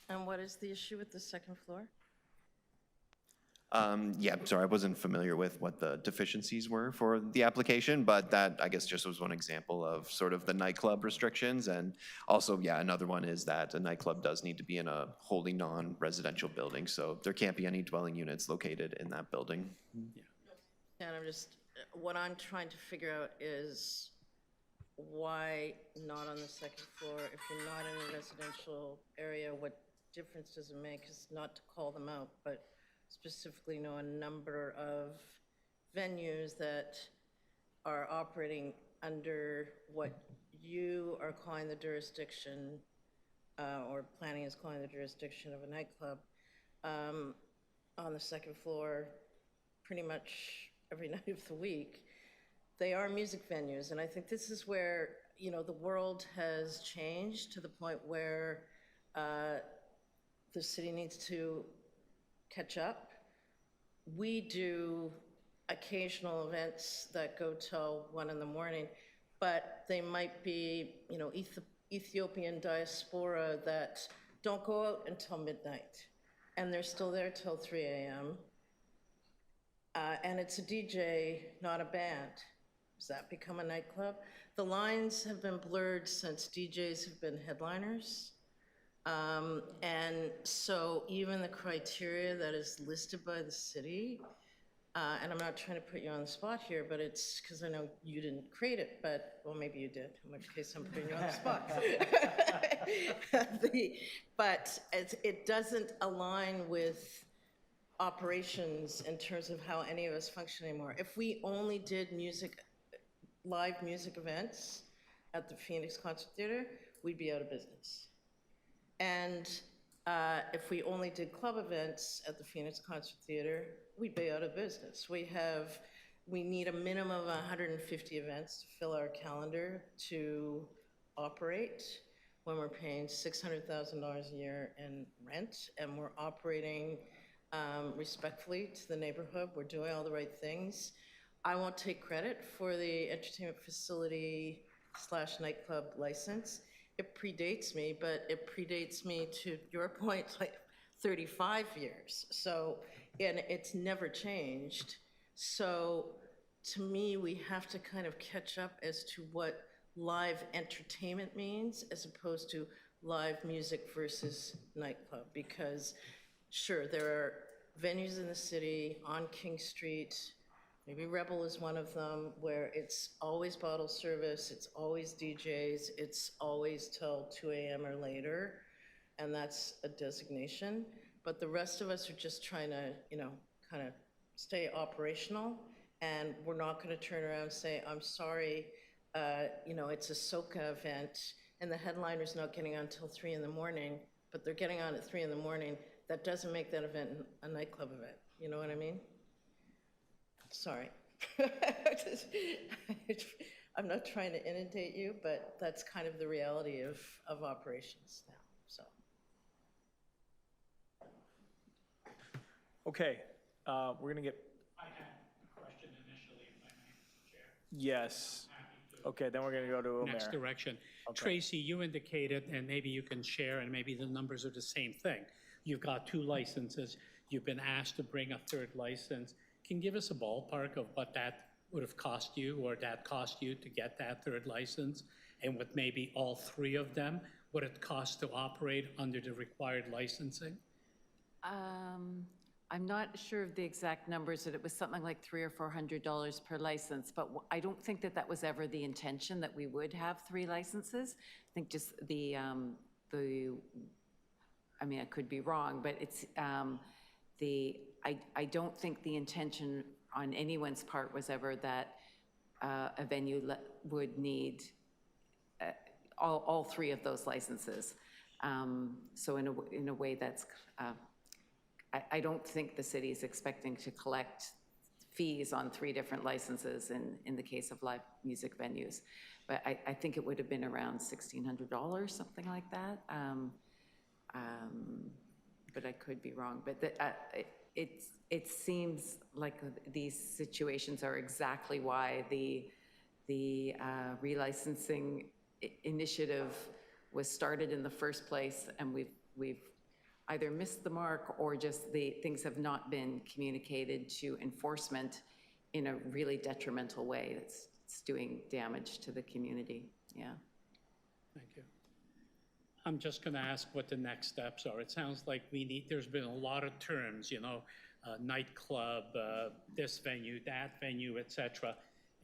And what is the issue with the second floor? Sorry, I wasn't familiar with what the deficiencies were for the application, but that, I guess, just was one example of sort of the nightclub restrictions. And also, another one is that a nightclub does need to be in a wholly non-residential building, so there can't be any dwelling units located in that building. And what I'm trying to figure out is why not on the second floor? If you're not in a residential area, what difference does it make? It's not to call them out, but specifically know a number of venues that are operating under what you are calling the jurisdiction, or planning is calling the jurisdiction of a nightclub, on the second floor pretty much every night of the week, they are music venues. And I think this is where, you know, the world has changed to the point where the city needs to catch up. We do occasional events that go till 1 in the morning, but they might be, you know, Ethiopian diaspora that don't go out until midnight, and they're still there till 3 a.m. And it's a DJ, not a band. Does that become a nightclub? The lines have been blurred since DJs have been headliners. And so even the criteria that is listed by the city, and I'm not trying to put you on the spot here, but it's because I know you didn't create it, but, well, maybe you did, in which case I'm putting you on the spot. But it doesn't align with operations in terms of how any of us function anymore. If we only did live music events at the Phoenix Concert Theater, we'd be out of business. And if we only did club events at the Phoenix Concert Theater, we'd be out of business. We need a minimum of 150 events to fill our calendar to operate when we're paying $600,000 a year in rent, and we're operating respectfully to the neighborhood. We're doing all the right things. I won't take credit for the entertainment facility / nightclub license. It predates me, but it predates me, to your point, like 35 years. So, and it's never changed. So to me, we have to kind of catch up as to what live entertainment means as opposed to live music versus nightclub. Because sure, there are venues in the city on King Street, maybe Rebel is one of them, where it's always bottle service, it's always DJs, it's always till 2 a.m. or later, and that's a designation. But the rest of us are just trying to, you know, kind of stay operational, and we're not going to turn around and say, I'm sorry, you know, it's a soca event, and the headliner's not getting on until 3 in the morning, but they're getting on at 3 in the morning. That doesn't make that event a nightclub event. You know what I mean? Sorry. I'm not trying to inundate you, but that's kind of the reality of operations now, so. Okay, we're gonna get, I had a question initially, if I may, Chair. yes. Okay, then we're gonna go to Omer. Next direction. Okay. Tracy, you indicated, and maybe you can share, and maybe the numbers are the same thing. You've got 2 licenses. You've been asked to bring a 3rd license. Can you give us a ballpark of what that would have cost you, or that cost you to get that 3rd license, and what maybe all 3 of them would it cost to operate under the required licensing? I'm not sure of the exact numbers, but it was something like $300 or $400 per license. But I don't think that was ever the intention, that we would have 3 licenses. I think just I mean, I could be wrong, but it's I don't think the intention on anyone's part was ever that a venue would need all 3 of those licenses. So in a way, that's I don't think the city is expecting to collect fees on 3 different licenses in the case of live music venues. But I think it would have been around $1,600, something like that. But I could be wrong. But it seems like these situations are exactly why the relicensing initiative was started in the first place, and we've either missed the mark or just things have not been communicated to enforcement in a really detrimental way. It's doing damage to the community. Yeah. Thank you. I'm just going to ask what the next steps are. It sounds like there's been a lot of terms, you know, nightclub, this venue, that venue, et cetera.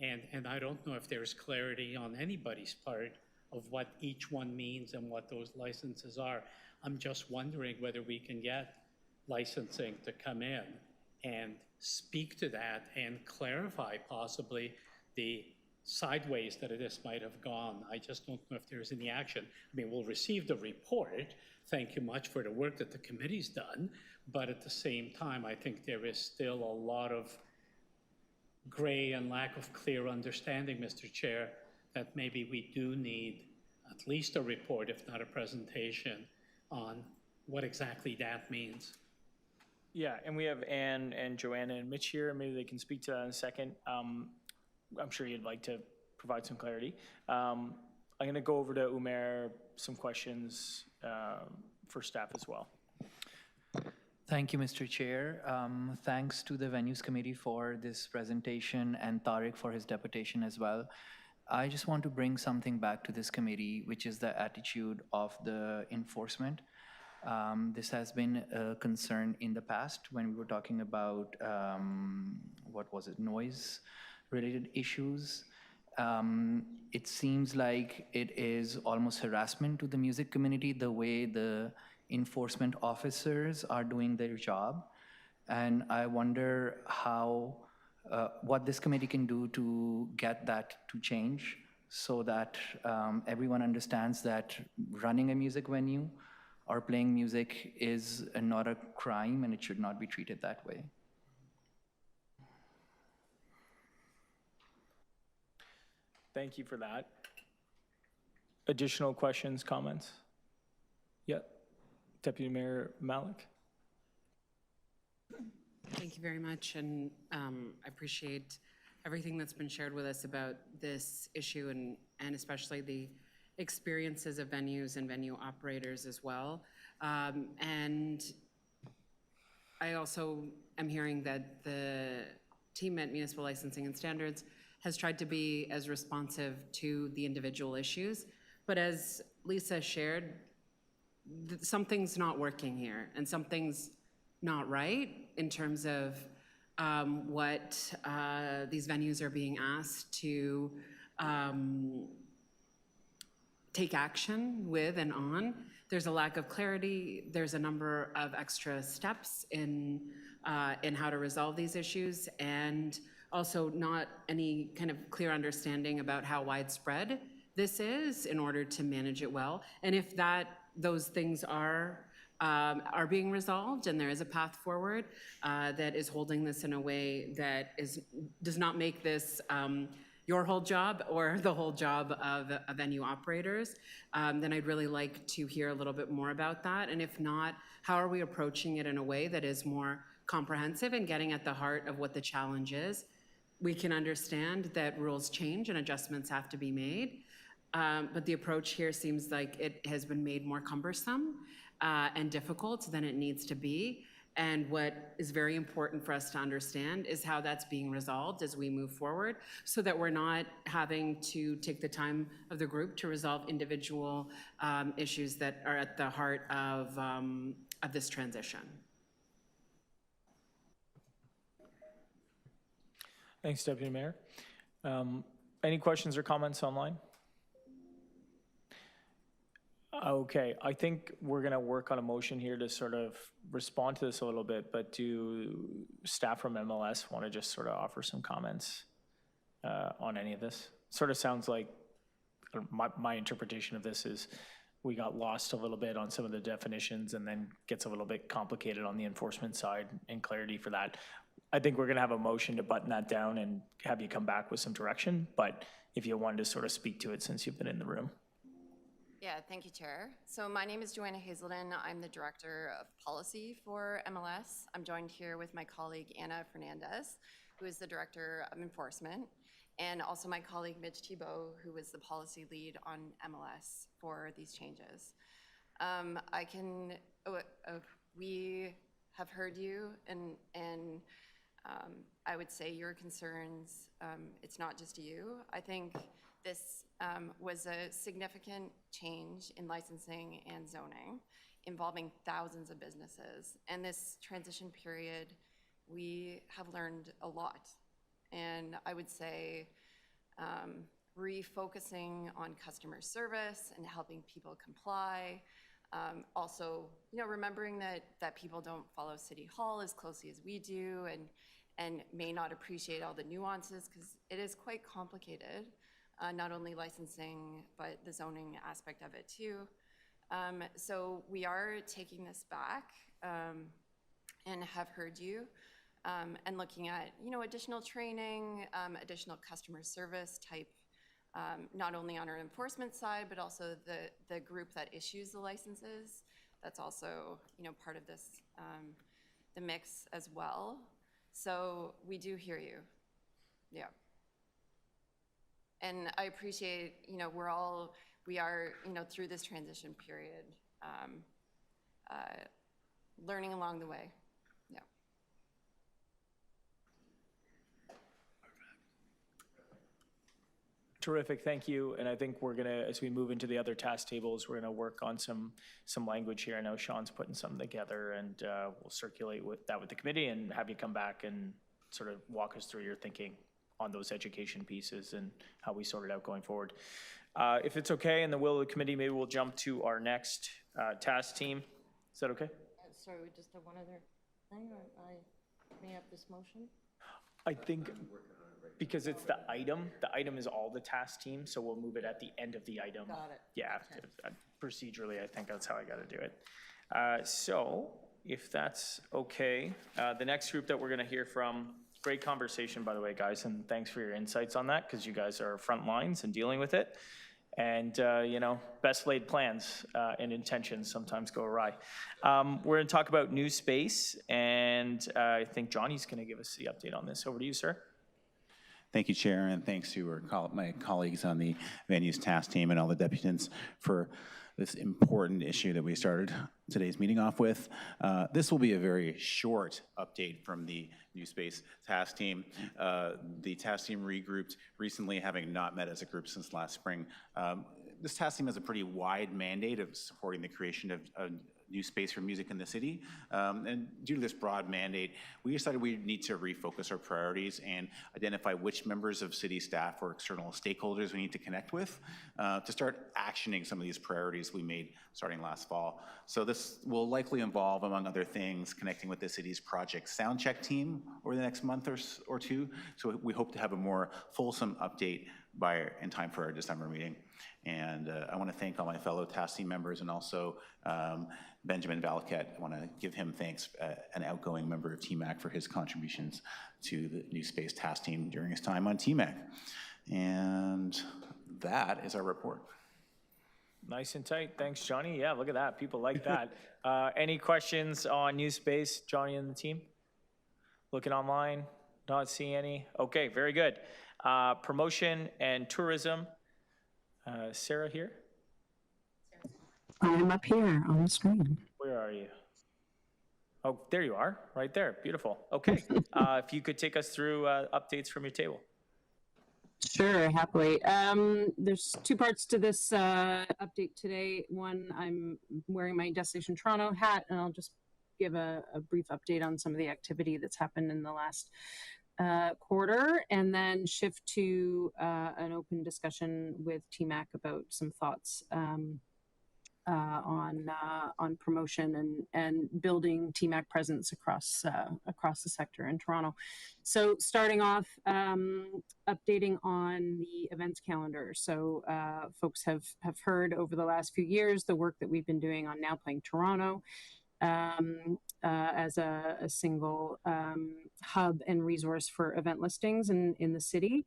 And I don't know if there's clarity on anybody's part of what each one means and what those licenses are. I'm just wondering whether we can get licensing to come in and speak to that and clarify possibly the sideways that this might have gone. I just don't know if there's any action. I mean, we'll receive the report. Thank you much for the work that the committee's done. But at the same time, I think there is still a lot of gray and lack of clear understanding, Mr. Chair, that maybe we do need at least a report, if not a presentation, on what exactly that means. Yeah, and we have Anne and Joanna and Mitch here. Maybe they can speak to that in a second. I'm sure you'd like to provide some clarity. I'm going to go over to Umair, some questions for staff as well. Thank you, Mr. Chair. Thanks to the Venues Committee for this presentation and Tariq for his deputation as well. I just want to bring something back to this committee, which is the attitude of the enforcement. This has been a concern in the past when we were talking about, noise-related issues. It seems like it is almost harassment to the music community, the way the enforcement officers are doing their job. And I wonder how, what this committee can do to get that to change so that everyone understands that running a music venue or playing music is not a crime and it should not be treated that way. Thank you for that. Additional questions, comments? Yep. Deputy Mayor Malik. Thank you very much, and I appreciate everything that's been shared with us about this issue and especially the experiences of venues and venue operators as well. And I also am hearing that the team at Municipal Licensing and Standards has tried to be as responsive to the individual issues. But as Lisa shared, something's not working here and something's not right in terms of what these venues are being asked to take action with and on. There's a lack of clarity. There's a number of extra steps in how to resolve these issues, and also not any kind of clear understanding about how widespread this is in order to manage it well. And if those things are being resolved and there is a path forward that is holding this in a way that does not make this your whole job or the whole job of venue operators, then I'd really like to hear a little bit more about that. And if not, how are we approaching it in a way that is more comprehensive and getting at the heart of what the challenge is? We can understand that rules change and adjustments have to be made, but the approach here seems like it has been made more cumbersome and difficult than it needs to be. And what is very important for us to understand is how that's being resolved as we move forward, so that we're not having to take the time of the group to resolve individual issues that are at the heart of this transition. Thanks, Deputy Mayor. Any questions or comments online? Okay, I think we're going to work on a motion here to sort of respond to this a little bit, but do staff from MLS want to just sort of offer some comments on any of this? Sort of sounds like my interpretation of this is we got lost a little bit on some of the definitions and then gets a little bit complicated on the enforcement side and clarity for that. I think we're going to have a motion to button that down and have you come back with some direction, but if you wanted to sort of speak to it since you've been in the room. Yeah, thank you, Chair. So my name is Joanna Hazelden. I'm the Director of Policy for MLS. I'm joined here with my colleague, Anna Fernandez, who is the Director of Enforcement, and also my colleague, Mitch Thibault, who is the Policy Lead on MLS for these changes. We have heard you, and I would say your concerns, it's not just you. I think this was a significant change in licensing and zoning involving thousands of businesses. And this transition period, we have learned a lot. And I would say refocusing on customer service and helping people comply, Also, remembering that people don't follow City Hall as closely as we do, and may not appreciate all the nuances, because it is quite complicated, not only licensing, but the zoning aspect of it too. So we are taking this back and have heard you, and looking at, additional training, additional customer service type, not only on our enforcement side, but also the group that issues the licenses. That's also, part of this, the mix as well. So we do hear you. Yeah. And I appreciate, we are, through this transition period, learning along the way. Yeah. Terrific, thank you. And I think we're gonna, as we move into the other task tables, we're gonna work on some language here. I know Sean's putting something together, and we'll circulate with the committee and have you come back and sort of walk us through your thinking on those education pieces and how we sort it out going forward. If it's okay, in the will of the committee, maybe we'll jump to our next task team. Is that okay? Sorry, we just have one other thing, or I bring up this motion? I think because it's the item is all the task team, so we'll move it at the end of the item. Got it. Yeah, procedurally, I think that's how I gotta do it. So if that's okay, the next group that we're gonna hear from, great conversation, by the way, guys, and thanks for your insights on that, because you guys are front lines and dealing with it. And, best laid plans and intentions sometimes go awry. We're going to talk about new space, and I think Johnny's going to give us the update on this. Over to you, sir. Thank you, Chair, and thanks to my colleagues on the venues task team and all the deputants for this important issue that we started today's meeting off with. This will be a very short update from the new space task team. The task team regrouped recently, having not met as a group since last spring. This task team has a pretty wide mandate of supporting the creation of new space for music in the city. And due to this broad mandate, we decided we need to refocus our priorities and identify which members of city staff or external stakeholders we need to connect with to start actioning some of these priorities we made starting last fall. So this will likely involve, among other things, connecting with the city's project soundcheck team over the next month or two. So we hope to have a more fulsome update in time for our December meeting. And I want to thank all my fellow task team members, and also Benjamin Valquette. I want to give him thanks, an outgoing member of TMAC, for his contributions to the new space task team during his time on TMAC. And that is our report. Nice and tight. Thanks, Johnny. Yeah, look at that. People like that. Any questions on new space, Johnny and the team? Looking online, not seeing any. Okay, very good. Promotion and tourism. Sarah here? I'm up here on the screen. Where are you? Oh, there you are, right there. Beautiful. Okay, if you could take us through updates from your table. Sure, happily. There's two parts to this update today. One, I'm wearing my Destination Toronto hat, and I'll just give a brief update on some of the activity that's happened in the last quarter, and then shift to an open discussion with TMAC about some thoughts on promotion and building TMAC presence across the sector in Toronto. So starting off, updating on the events calendar. So folks have heard over the last few years the work that we've been doing on Now Playing Toronto as a single hub and resource for event listings in the city.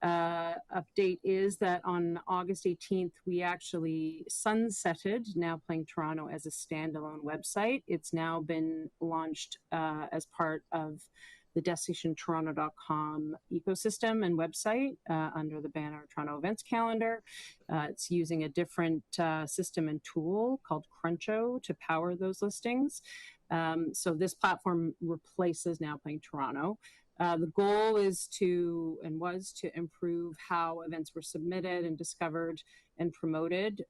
Update is that on August 18th, we actually sunsetted Now Playing Toronto as a standalone website. It's now been launched as part of the destinationtoronto.com ecosystem and website under the banner Toronto Events Calendar. It's using a different system and tool called Cruncho to power those listings. So this platform replaces Now Playing Toronto. The goal is was to improve how events were submitted and discovered and promoted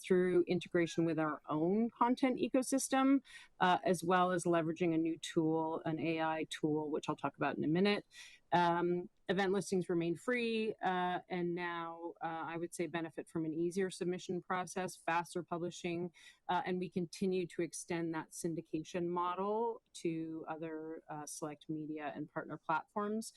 through integration with our own content ecosystem, as well as leveraging a new tool, an AI tool, which I'll talk about in a minute, Event listings remain free, and now I would say benefit from an easier submission process, faster publishing, and we continue to extend that syndication model to other select media and partner platforms.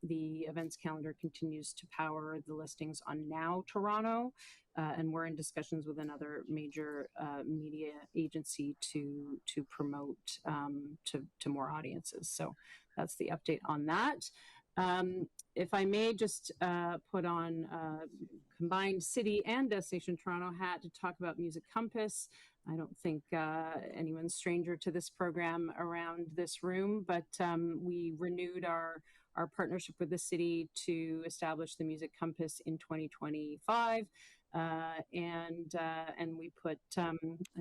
The events calendar continues to power the listings on Now Toronto, and we're in discussions with another major media agency to promote to more audiences. So that's the update on that. If I may just put on combined city and Destination Toronto hat to talk about Music Compass. I don't think anyone's stranger to this program around this room, but we renewed our partnership with the city to establish the Music Compass in 2025. And we put,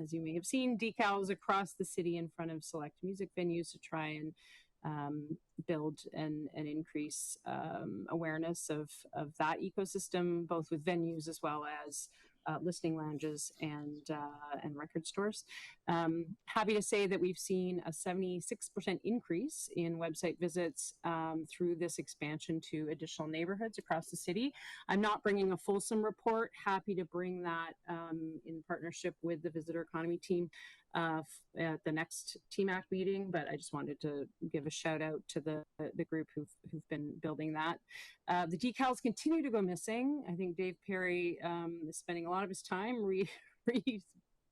as you may have seen, decals across the city in front of select music venues to try and build and increase awareness of that ecosystem, both with venues as well as listing lounges and record stores. Happy to say that we've seen a 76% increase in website visits through this expansion to additional neighborhoods across the city. I'm not bringing a fulsome report. Happy to bring that in partnership with the visitor economy team at the next TMAC meeting, but I just wanted to give a shout out to the group who've been building that. The decals continue to go missing. I think Dave Perry is spending a lot of his time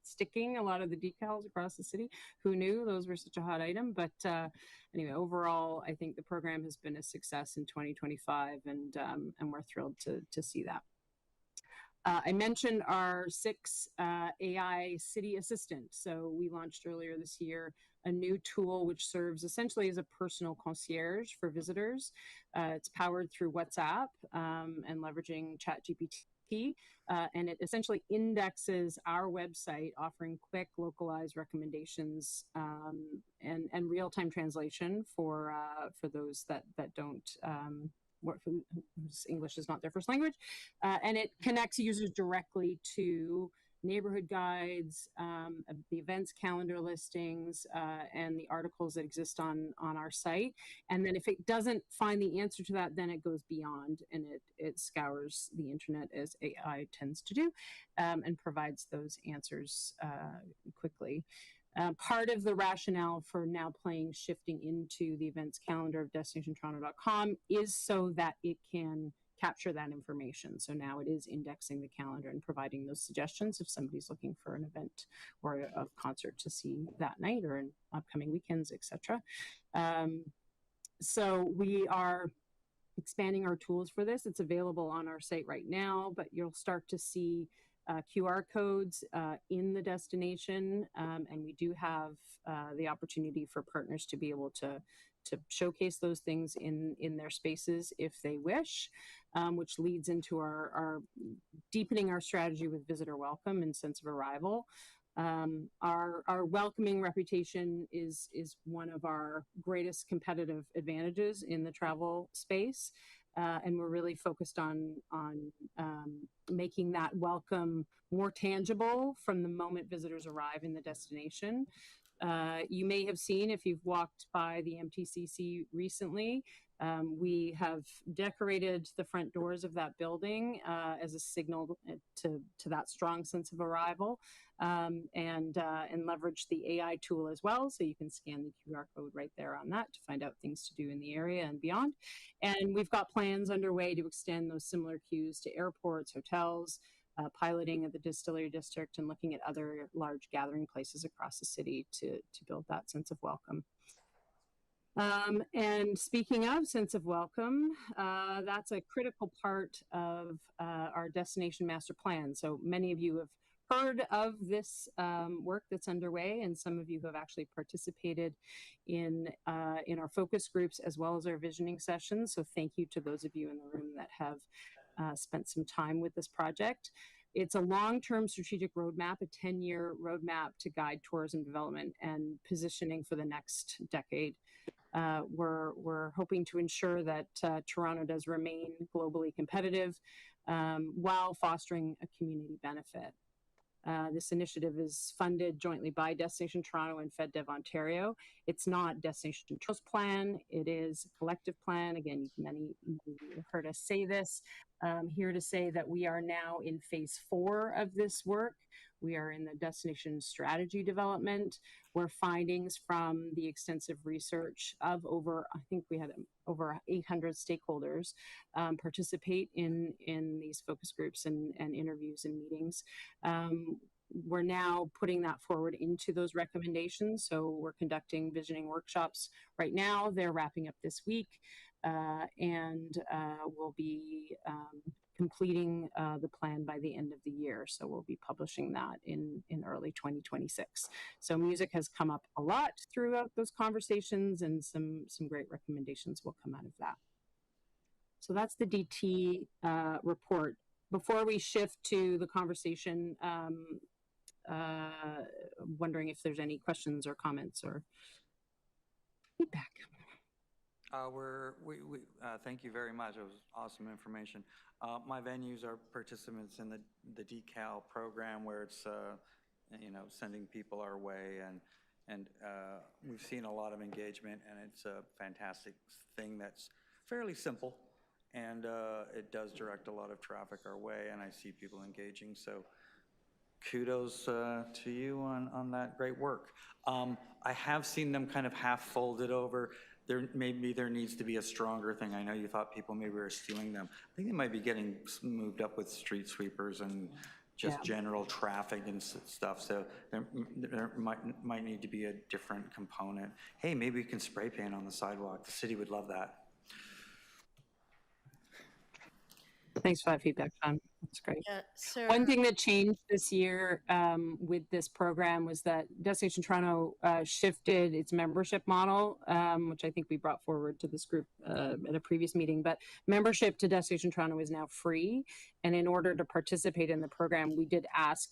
sticking a lot of the decals across the city. Who knew those were such a hot item? But anyway, overall, I think the program has been a success in 2025, and we're thrilled to see that. I mentioned our 6 AI city assistant. So we launched earlier this year a new tool which serves essentially as a personal concierge for visitors. It's powered through WhatsApp and leveraging ChatGPT. And it essentially indexes our website, offering quick, localized recommendations and real-time translation for those that don't whose English is not their first language. And it connects users directly to neighborhood guides, the events calendar listings, and the articles that exist on our site. And then if it doesn't find the answer to that, then it goes beyond and it scours the internet as AI tends to do, and provides those answers quickly. Part of the rationale for now shifting into the events calendar of destinationtoronto.com is so that it can capture that information. So now it is indexing the calendar and providing those suggestions if somebody's looking for an event or a concert to see that night or in upcoming weekends, etc. So we are expanding our tools for this. It's available on our site right now, but you'll start to see QR codes in the destination, and we do have the opportunity for partners to be able to showcase those things in their spaces if they wish, which leads into our deepening our strategy with visitor welcome and sense of arrival. Our welcoming reputation is one of our greatest competitive advantages in the travel space. And we're really focused on making that welcome more tangible from the moment visitors arrive in the destination. You may have seen, if you've walked by the MTCC recently, we have decorated the front doors of that building as a signal to that strong sense of arrival, and leverage the AI tool as well. So you can scan the QR code right there on that to find out things to do in the area and beyond. And we've got plans underway to extend those similar cues to airports, hotels, piloting at the Distillery District, and looking at other large gathering places across the city to build that sense of welcome. And speaking of sense of welcome, that's a critical part of our destination master plan. So many of you have heard of this work that's underway, and some of you have actually participated in our focus groups as well as our visioning sessions. So thank you to those of you in the room that have spent some time with this project. It's a long-term strategic roadmap, a 10-year roadmap to guide tourism development and positioning for the next decade. We're hoping to ensure that Toronto does remain globally competitive while fostering a community benefit. This initiative is funded jointly by Destination Toronto and FedDev Ontario. It's not Destination Toronto's plan, it is a collective plan. Again, many have heard us say this. Here to say that we are now in phase 4 of this work. We are in the destination strategy development, where findings from the extensive research of over, I think we had over 800 stakeholders participate in these focus groups and interviews and meetings. We're now putting that forward into those recommendations. So we're conducting visioning workshops right now. They're wrapping up this week. And we'll be completing the plan by the end of the year. So we'll be publishing that in early 2026. So music has come up a lot throughout those conversations, and some great recommendations will come out of that. So that's the DT report. Before we shift to the conversation, wondering if there's any questions or comments or feedback. Thank you very much. It was awesome information. My venues are participants in the decal program, where it's sending people our way, and we've seen a lot of engagement, and it's a fantastic thing that's fairly simple, and it does direct a lot of traffic our way, and I see people engaging. So kudos to you on that great work. I have seen them kind of half folded over. Maybe there needs to be a stronger thing. I know you thought people maybe were stealing them. I think they might be getting moved up with street sweepers and just general traffic and stuff. So there might need to be a different component. Hey, maybe we can spray paint on the sidewalk. The city would love that. Thanks for that feedback, John. That's great. Yeah, Sarah. One thing that changed this year with this program was that Destination Toronto shifted its membership model, which I think we brought forward to this group at a previous meeting. But membership to Destination Toronto is now free. And in order to participate in the program, we did ask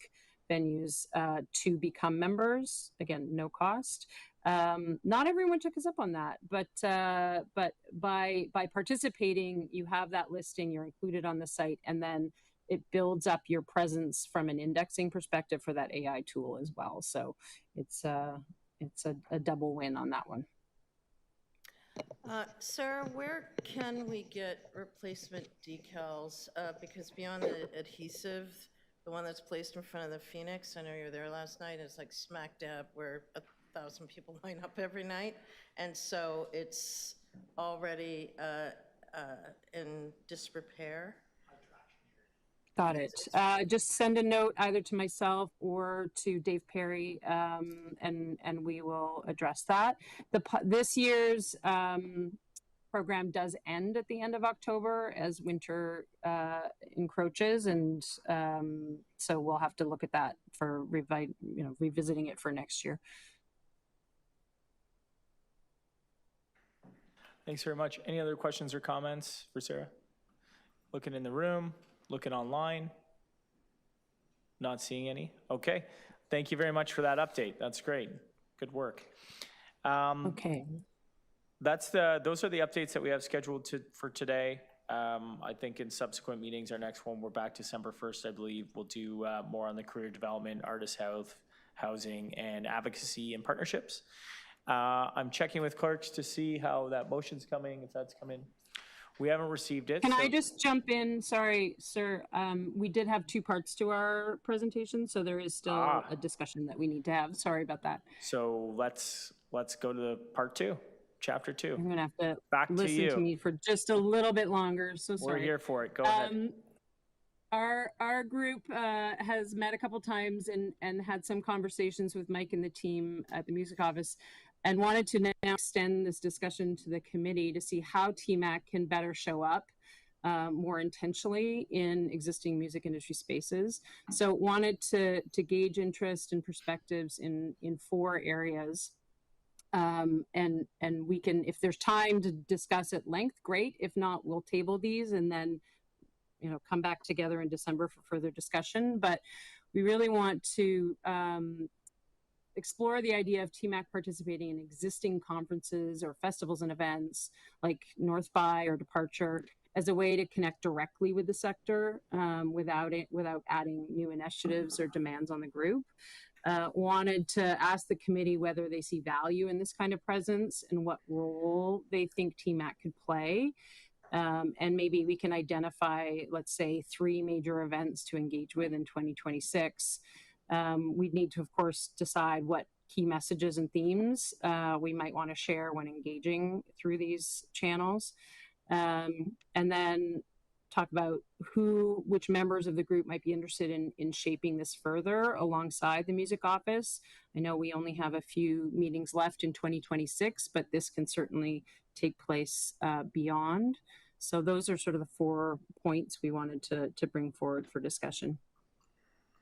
venues to become members, again, no cost. Not everyone took us up on that, but by participating, you have that listing, you're included on the site, and then it builds up your presence from an indexing perspective for that AI tool as well. So it's a double win on that one. Sarah, where can we get replacement decals? Because beyond the adhesive, the one that's placed in front of the Phoenix, I know you were there last night, it's like smack dab where 1,000 people line up every night. And so it's already in disrepair. Got it. Just send a note either to myself or to Dave Perry, and we will address that. This year's program does end at the end of October as winter encroaches, and so we'll have to look at that for revisiting it for next year. Thanks very much. Any other questions or comments for Sarah? Looking in the room, looking online. Not seeing any. Okay. Thank you very much for that update. That's great. Good work. Okay. Those are the updates that we have scheduled for today. I think in subsequent meetings, our next one, we're back December 1st, I believe. We'll do more on the career development, artist health, housing, and advocacy and partnerships. I'm checking with clerks to see how that motion's coming, if that's coming. We haven't received it. Can I just jump in? Sorry, sir. We did have 2 parts to our presentation, so there is still a discussion that we need to have. Sorry about that. So let's go to the part 2, chapter 2. I'm gonna have to Back listen to you. to me for just a little bit longer. So sorry. We're here for it. Go ahead. Our group has met a couple times and had some conversations with Mike and the team at the music office, and wanted to now extend this discussion to the committee to see how TMAC can better show up more intentionally in existing music industry spaces. So wanted to gauge interest and perspectives in 4 areas. And we can, if there's time to discuss at length, great. If not, we'll table these and then come back together in December for further discussion. But we really want to explore the idea of TMAC participating in existing conferences or festivals and events like North by or Departure, as a way to connect directly with the sector without adding new initiatives or demands on the group. Wanted to ask the committee whether they see value in this kind of presence and what role they think TMAC could play. And maybe we can identify, let's say, 3 major events to engage with in 2026. We'd need to, of course, decide what key messages and themes we might want to share when engaging through these channels. And then talk about which members of the group might be interested in shaping this further alongside the music office. I know we only have a few meetings left in 2026, but this can certainly take place beyond. So those are sort of the 4 points we wanted to bring forward for discussion.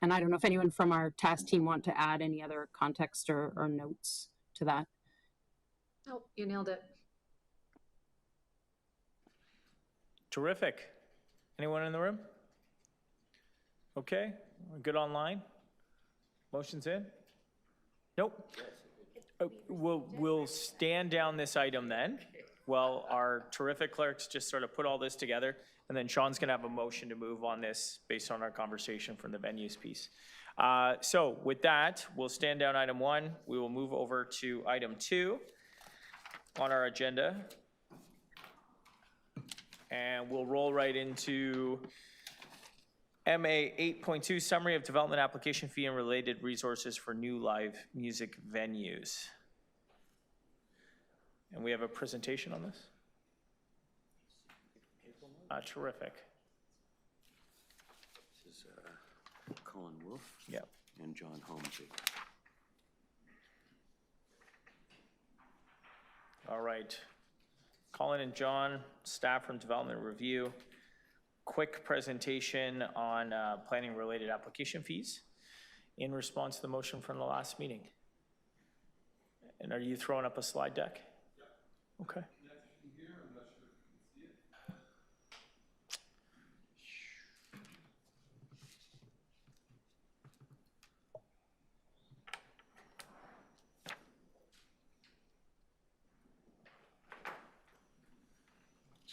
And I don't know if anyone from our task team want to add any other context or notes to that. Oh, you nailed it. Terrific. Anyone in the room? Okay, we're good online. Motion's in? Nope. We'll stand down this item then. Well, our terrific clerks just sort of put all this together, and then Sean's gonna have a motion to move on this based on our conversation from the venues piece. So with that, we'll stand down item 1. We will move over to item 2 on our agenda. And we'll roll right into MA 8.2, Summary of Development Application Fee and Related Resources for New Live Music Venues. And we have a presentation on this. Terrific. This is Colin Wolf. Yep. And John Holmesy. All right. Colin and John, staff from Development Review. Quick presentation on planning-related application fees in response to the motion from the last meeting. And are you throwing up a slide deck? Yeah. Okay.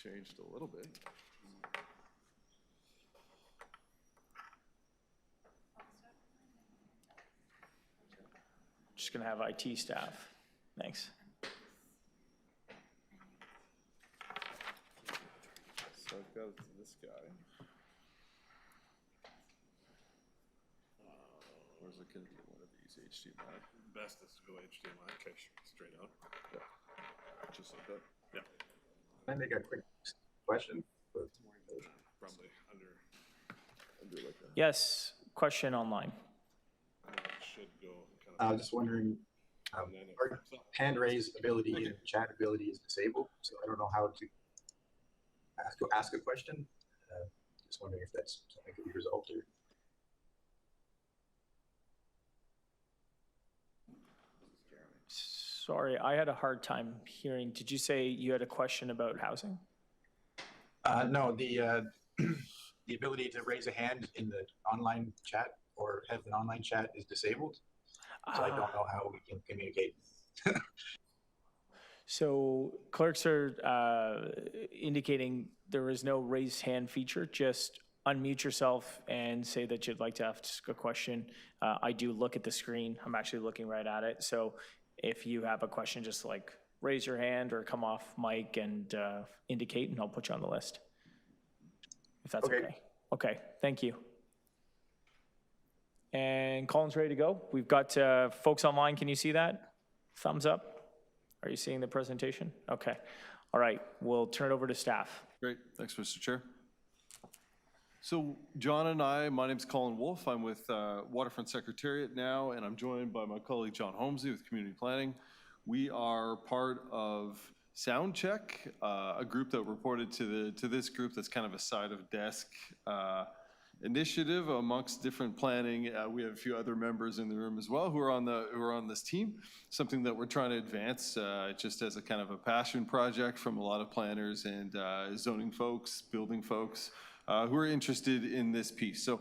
Changed a little bit. Just gonna have IT staff. Thanks. So I've got this guy. Where's it gonna be? One of these HDMI. Best is to go HDMI. Okay, straight out. Yeah. Just like that. Yeah. Can I make a quick question? Probably under like that. Yes, question online. Should go kind I was just wondering, our hand raise ability and chat ability is disabled, so I don't know how to ask a question. Just wondering if that's something that could be resolved or. Sorry, I had a hard time hearing. Did you say you had a question about housing? No, the the ability to raise a hand in the online chat or have an online chat is disabled. So I don't know how we can communicate. So clerks are indicating there is no raised hand feature. Just unmute yourself and say that you'd like to ask a question. I do look at the screen. I'm actually looking right at it. So if you have a question, just like raise your hand or come off mic and indicate, and I'll put you on the list. If that's okay. Okay, thank you. And Colin's ready to go. We've got folks online. Can you see that? Thumbs up. Are you seeing the presentation? Okay. All right, we'll turn it over to staff. Great, thanks, Mr. Chair. So John and I, my name's Colin Wolf. I'm with Waterfront Secretariat now, and I'm joined by my colleague John Holmesy with Community Planning. We are part of Soundcheck, a group that reported to this group that's kind of a side of desk initiative amongst different planning. We have a few other members in the room as well who are on this team. Something that we're trying to advance just as a kind of a passion project from a lot of planners and zoning folks, building folks who are interested in this piece. So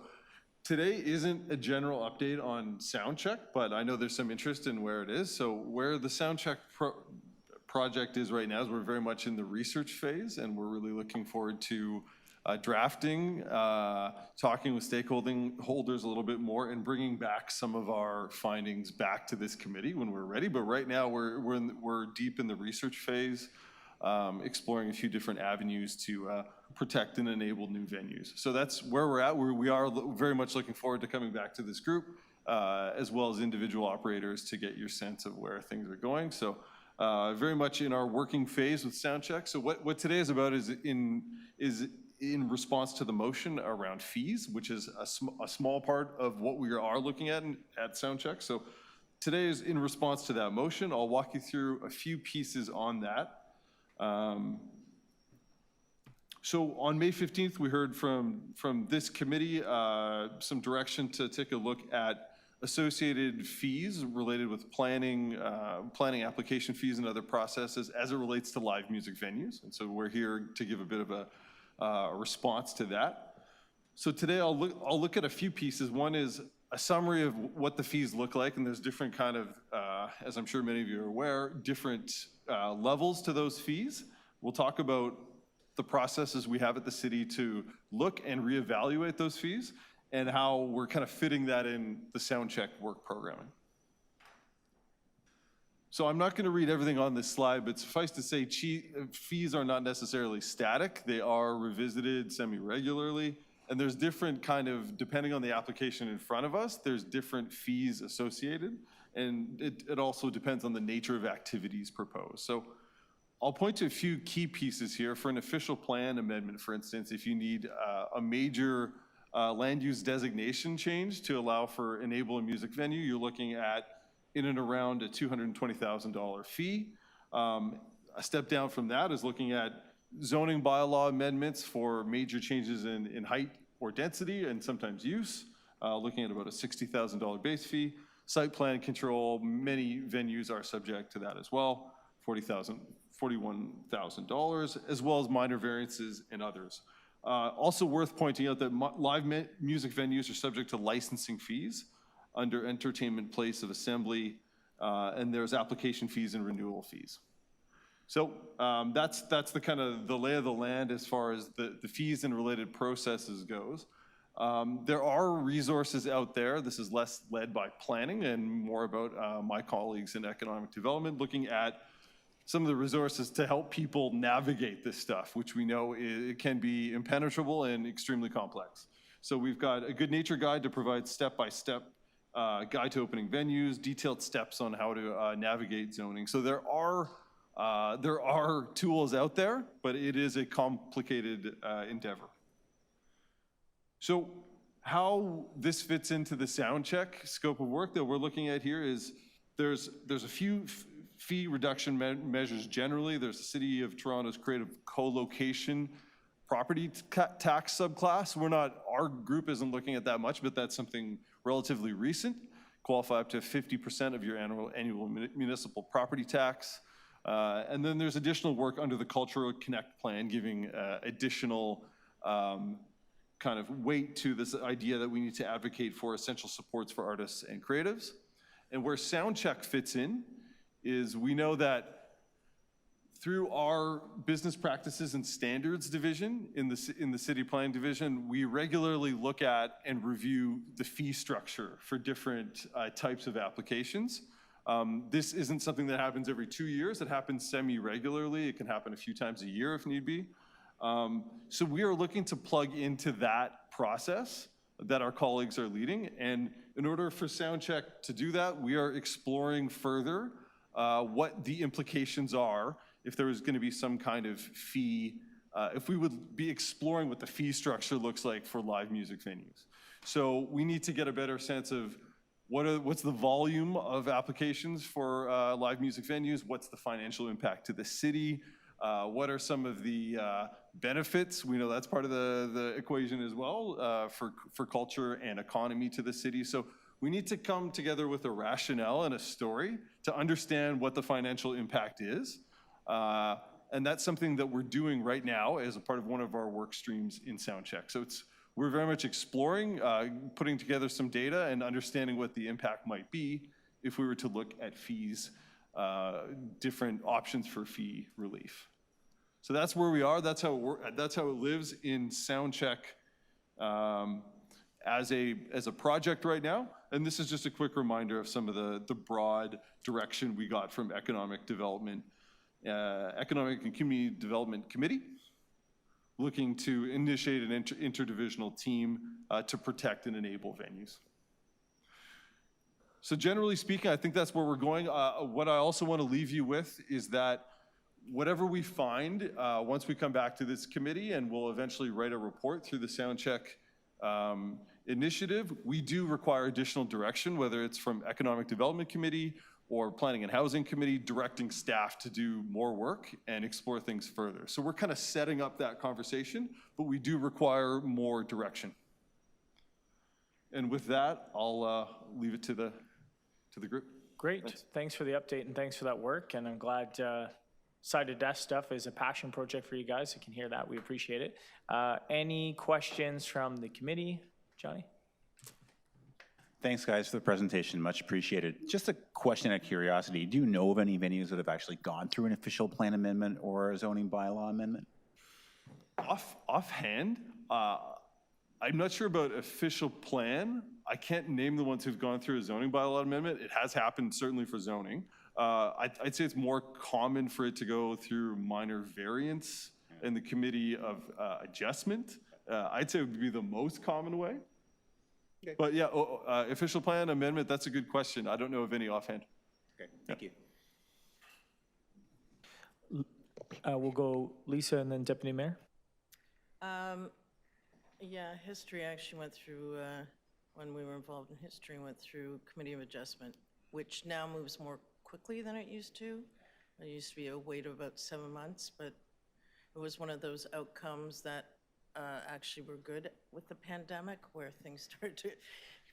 today isn't a general update on Soundcheck, but I know there's some interest in where it is. So where the Soundcheck project is right now is we're very much in the research phase, and we're really looking forward to drafting, talking with stakeholders a little bit more, and bringing back some of our findings back to this committee when we're ready. But right now, we're deep in the research phase, exploring a few different avenues to protect and enable new venues. So that's where we're at. We are very much looking forward to coming back to this group, as well as individual operators, to get your sense of where things are going. So very much in our working phase with Soundcheck. So what today is about is in response to the motion around fees, which is a small part of what we are looking at Soundcheck. So today is in response to that motion. I'll walk you through a few pieces on that. So on May 15th, we heard from this committee some direction to take a look at associated fees related with planning application fees and other processes as it relates to live music venues. And so we're here to give a bit of a response to that. So today I'll look at a few pieces. One is a summary of what the fees look like, and there's different kind of, as I'm sure many of you are aware, different levels to those fees. We'll talk about the processes we have at the city to look and reevaluate those fees, and how we're kind of fitting that in the Soundcheck work programming. So I'm not going to read everything on this slide, but suffice to say, fees are not necessarily static. They are revisited semi-regularly, and there's different kind of, depending on the application in front of us, there's different fees associated, and it also depends on the nature of activities proposed. So I'll point to a few key pieces here. For an official plan amendment, for instance, if you need a major land use designation change to allow for enable a music venue, you're looking at in and around a $220,000 fee. A step down from that is looking at zoning bylaw amendments for major changes in height or density and sometimes use, looking at about a $60,000 base fee. Site plan control, many venues are subject to that as well, $41,000, as well as minor variances and others. Also worth pointing out that live music venues are subject to licensing fees under entertainment place of assembly, and there's application fees and renewal fees. So that's the kind of the lay of the land as far as the fees and related processes goes. There are resources out there. This is less led by planning and more about my colleagues in economic development, looking at some of the resources to help people navigate this stuff, which we know it can be impenetrable and extremely complex. So we've got a good nature guide to provide step-by-step guide to opening venues, detailed steps on how to navigate zoning. So there are tools out there, but it is a complicated endeavor. So how this fits into the Soundcheck scope of work that we're looking at here is there's a few fee reduction measures generally. There's the City of Toronto's creative co-location property tax subclass. Our group isn't looking at that much, but that's something relatively recent. Qualify up to 50% of your annual municipal property tax. And then there's additional work under the Cultural Connect plan, giving additional kind of weight to this idea that we need to advocate for essential supports for artists and creatives. And where Soundcheck fits in is we know that through our business practices and standards division in the city planning division, we regularly look at and review the fee structure for different types of applications. This isn't something that happens every 2 years. It happens semi-regularly. It can happen a few times a year if need be. So we are looking to plug into that process that our colleagues are leading. And in order for Soundcheck to do that, we are exploring further what the implications are if there was going to be some kind of fee, if we would be exploring what the fee structure looks like for live music venues. So we need to get a better sense of what's the volume of applications for live music venues, what's the financial impact to the city, what are some of the benefits? We know that's part of the equation as well for culture and economy to the city. So we need to come together with a rationale and a story to understand what the financial impact is. And that's something that we're doing right now as a part of one of our work streams in Soundcheck. So we're very much exploring, putting together some data and understanding what the impact might be if we were to look at fees different options for fee relief. So that's where we are. That's how it lives in Soundcheck as a project right now. And this is just a quick reminder of some of the broad direction we got from Economic and Community Development Committee, looking to initiate an interdivisional team to protect and enable venues. So generally speaking, I think that's where we're going. What I also want to leave you with is that whatever we find, once we come back to this committee, and we'll eventually write a report through the Soundcheck initiative, we do require additional direction, whether it's from Economic Development Committee or Planning and Housing Committee, directing staff to do more work and explore things further. So we're kind of setting up that conversation, but we do require more direction. And with that, I'll leave it to the group. Great. Thanks for the update and thanks for that work. And I'm glad Side of Desk stuff is a passion project for you guys. I can hear that. We appreciate it. Any questions from the committee? Johnny? Thanks, guys, for the presentation. Much appreciated. Just a question out of curiosity. Do you know of any venues that have actually gone through an official plan amendment or a zoning bylaw amendment? Offhand, I'm not sure about official plan. I can't name the ones who've gone through a zoning bylaw amendment. It has happened, certainly for zoning. I'd say it's more common for it to go through minor variance in the committee of adjustment. I'd say it would be the most common way. Okay. But yeah, official plan amendment, that's a good question. I don't know of any offhand. Okay, thank you. We'll go Lisa and then Deputy Mayor. Yeah, history actually went through, when we were involved in history, went through Committee of Adjustment, which now moves more quickly than it used to. It used to be a wait of about 7 months, but it was one of those outcomes that actually were good with the pandemic, where things started to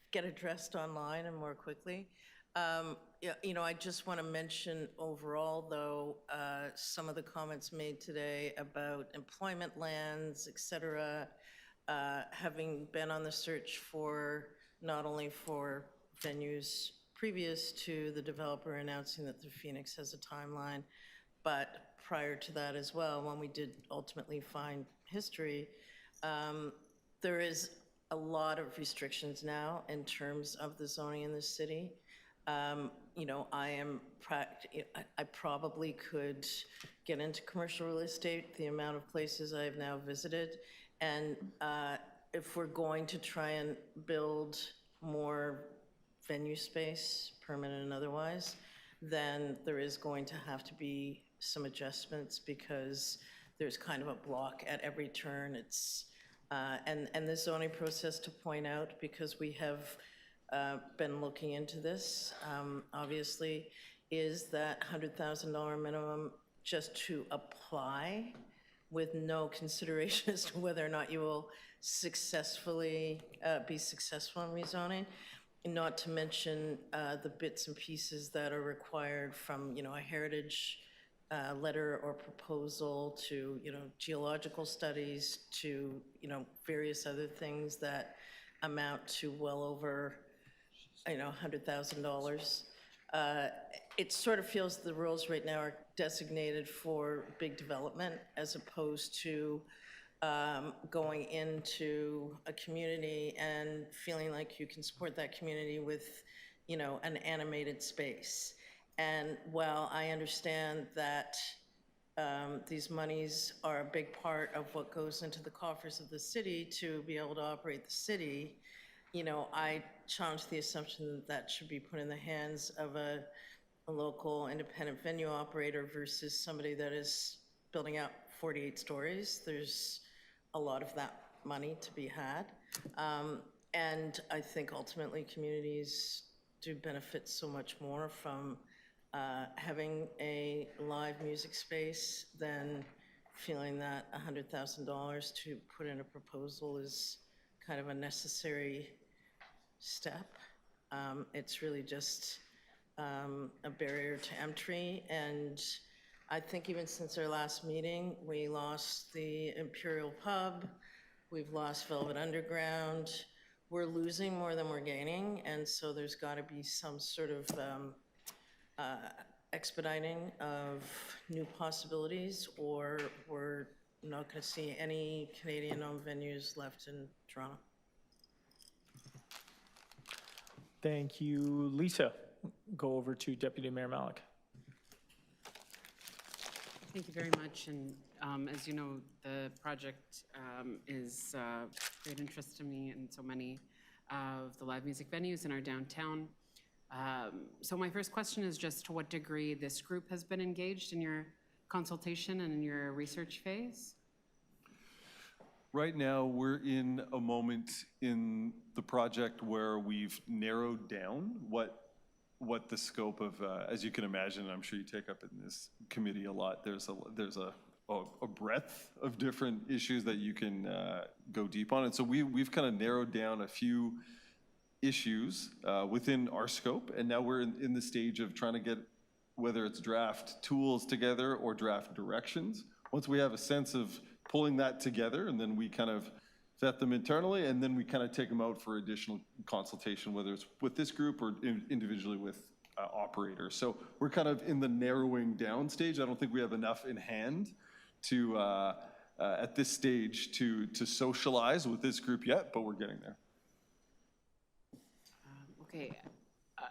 get addressed online and more quickly. Yeah, you know, I just want to mention overall, though, some of the comments made today about employment lands, et cetera, having been on the search for not only for venues previous to the developer announcing that the Phoenix has a timeline, but prior to that as well, when we did ultimately find history, there is a lot of restrictions now in terms of the zoning in the city. You know, I probably could get into commercial real estate, the amount of places I've now visited, and if we're going to try and build more venue space, permanent and otherwise, then there is going to have to be some adjustments, because there's kind of a block at every turn. It's and the zoning process, to point out, because we have been looking into this, obviously, is that $100,000 minimum just to apply, with no consideration as to whether or not you will successfully be successful in rezoning. Not to mention the bits and pieces that are required from, you know, a heritage letter or proposal to, you know, geological studies to, you know, various other things that amount to well over, you know, $100,000. It sort of feels the rules right now are designated for big development, as opposed to going into a community and feeling like you can support that community with, you know, an animated space. And while I understand that these monies are a big part of what goes into the coffers of the city to be able to operate the city, you know, I challenge the assumption that that should be put in the hands of a local independent venue operator versus somebody that is building out 48 stories. There's a lot of that money to be had. And I think ultimately communities do benefit so much more from having a live music space than feeling that $100,000 to put in a proposal is kind of a necessary step. It's really just a barrier to entry. And I think even since our last meeting, we lost the Imperial Pub, we've lost Velvet Underground. We're losing more than we're gaining, and so there's got to be some sort of expediting of new possibilities, or we're not going to see any Canadian-owned venues left in Toronto? Thank you, Lisa. Go over to Deputy Mayor Malik. Thank you very much. And as you know, the project is of great interest to me and so many of the live music venues in our downtown. So my first question is just to what degree this group has been engaged in your consultation and in your research phase? Right now, we're in a moment in the project where we've narrowed down what the scope of, as you can imagine, I'm sure you take up in this committee a lot, there's a breadth of different issues that you can go deep on. And so we've kind of narrowed down a few issues within our scope, and now we're in the stage of trying to get, whether it's draft tools together or draft directions. Once we have a sense of pulling that together, and then we kind of vet them internally, and then we kind of take them out for additional consultation, whether it's with this group or individually with operators. So we're kind of in the narrowing down stage. I don't think we have enough in hand to, at this stage, to socialize with this group yet, but we're getting there. Okay,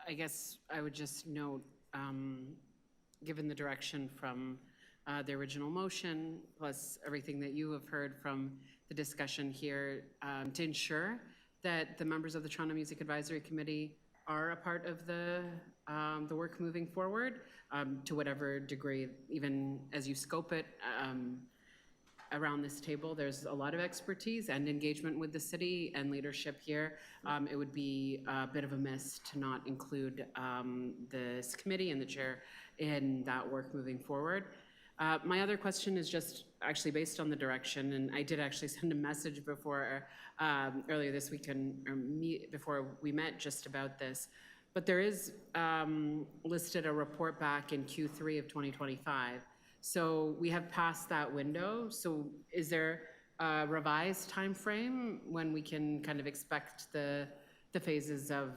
I guess I would just note, given the direction from the original motion, plus everything that you have heard from the discussion here, to ensure that the members of the Toronto Music Advisory Committee are a part of the work moving forward, to whatever degree, even as you scope it. Around this table, there's a lot of expertise and engagement with the city and leadership here. It would be a bit of a miss to not include this committee and the chair in that work moving forward. My other question is just actually based on the direction, and I did actually send a message before earlier this week before we met just about this. But there is listed a report back in Q3 of 2025. So we have passed that window. So is there a revised time frame when we can kind of expect the phases of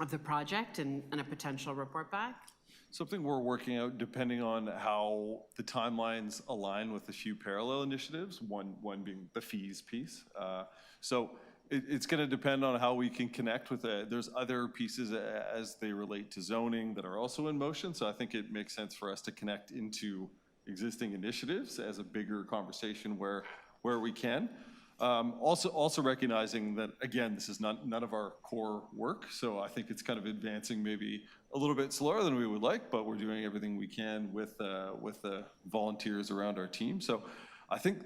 the project and a potential report back? Something we're working out depending on how the timelines align with a few parallel initiatives, one being the fees piece. So it's going to depend on how we can connect with it. There's other pieces as they relate to zoning that are also in motion. So I think it makes sense for us to connect into existing initiatives as a bigger conversation where we can. Also recognizing that, again, this is none of our core work. So I think it's kind of advancing maybe a little bit slower than we would like, but we're doing everything we can with the volunteers around our team. So I think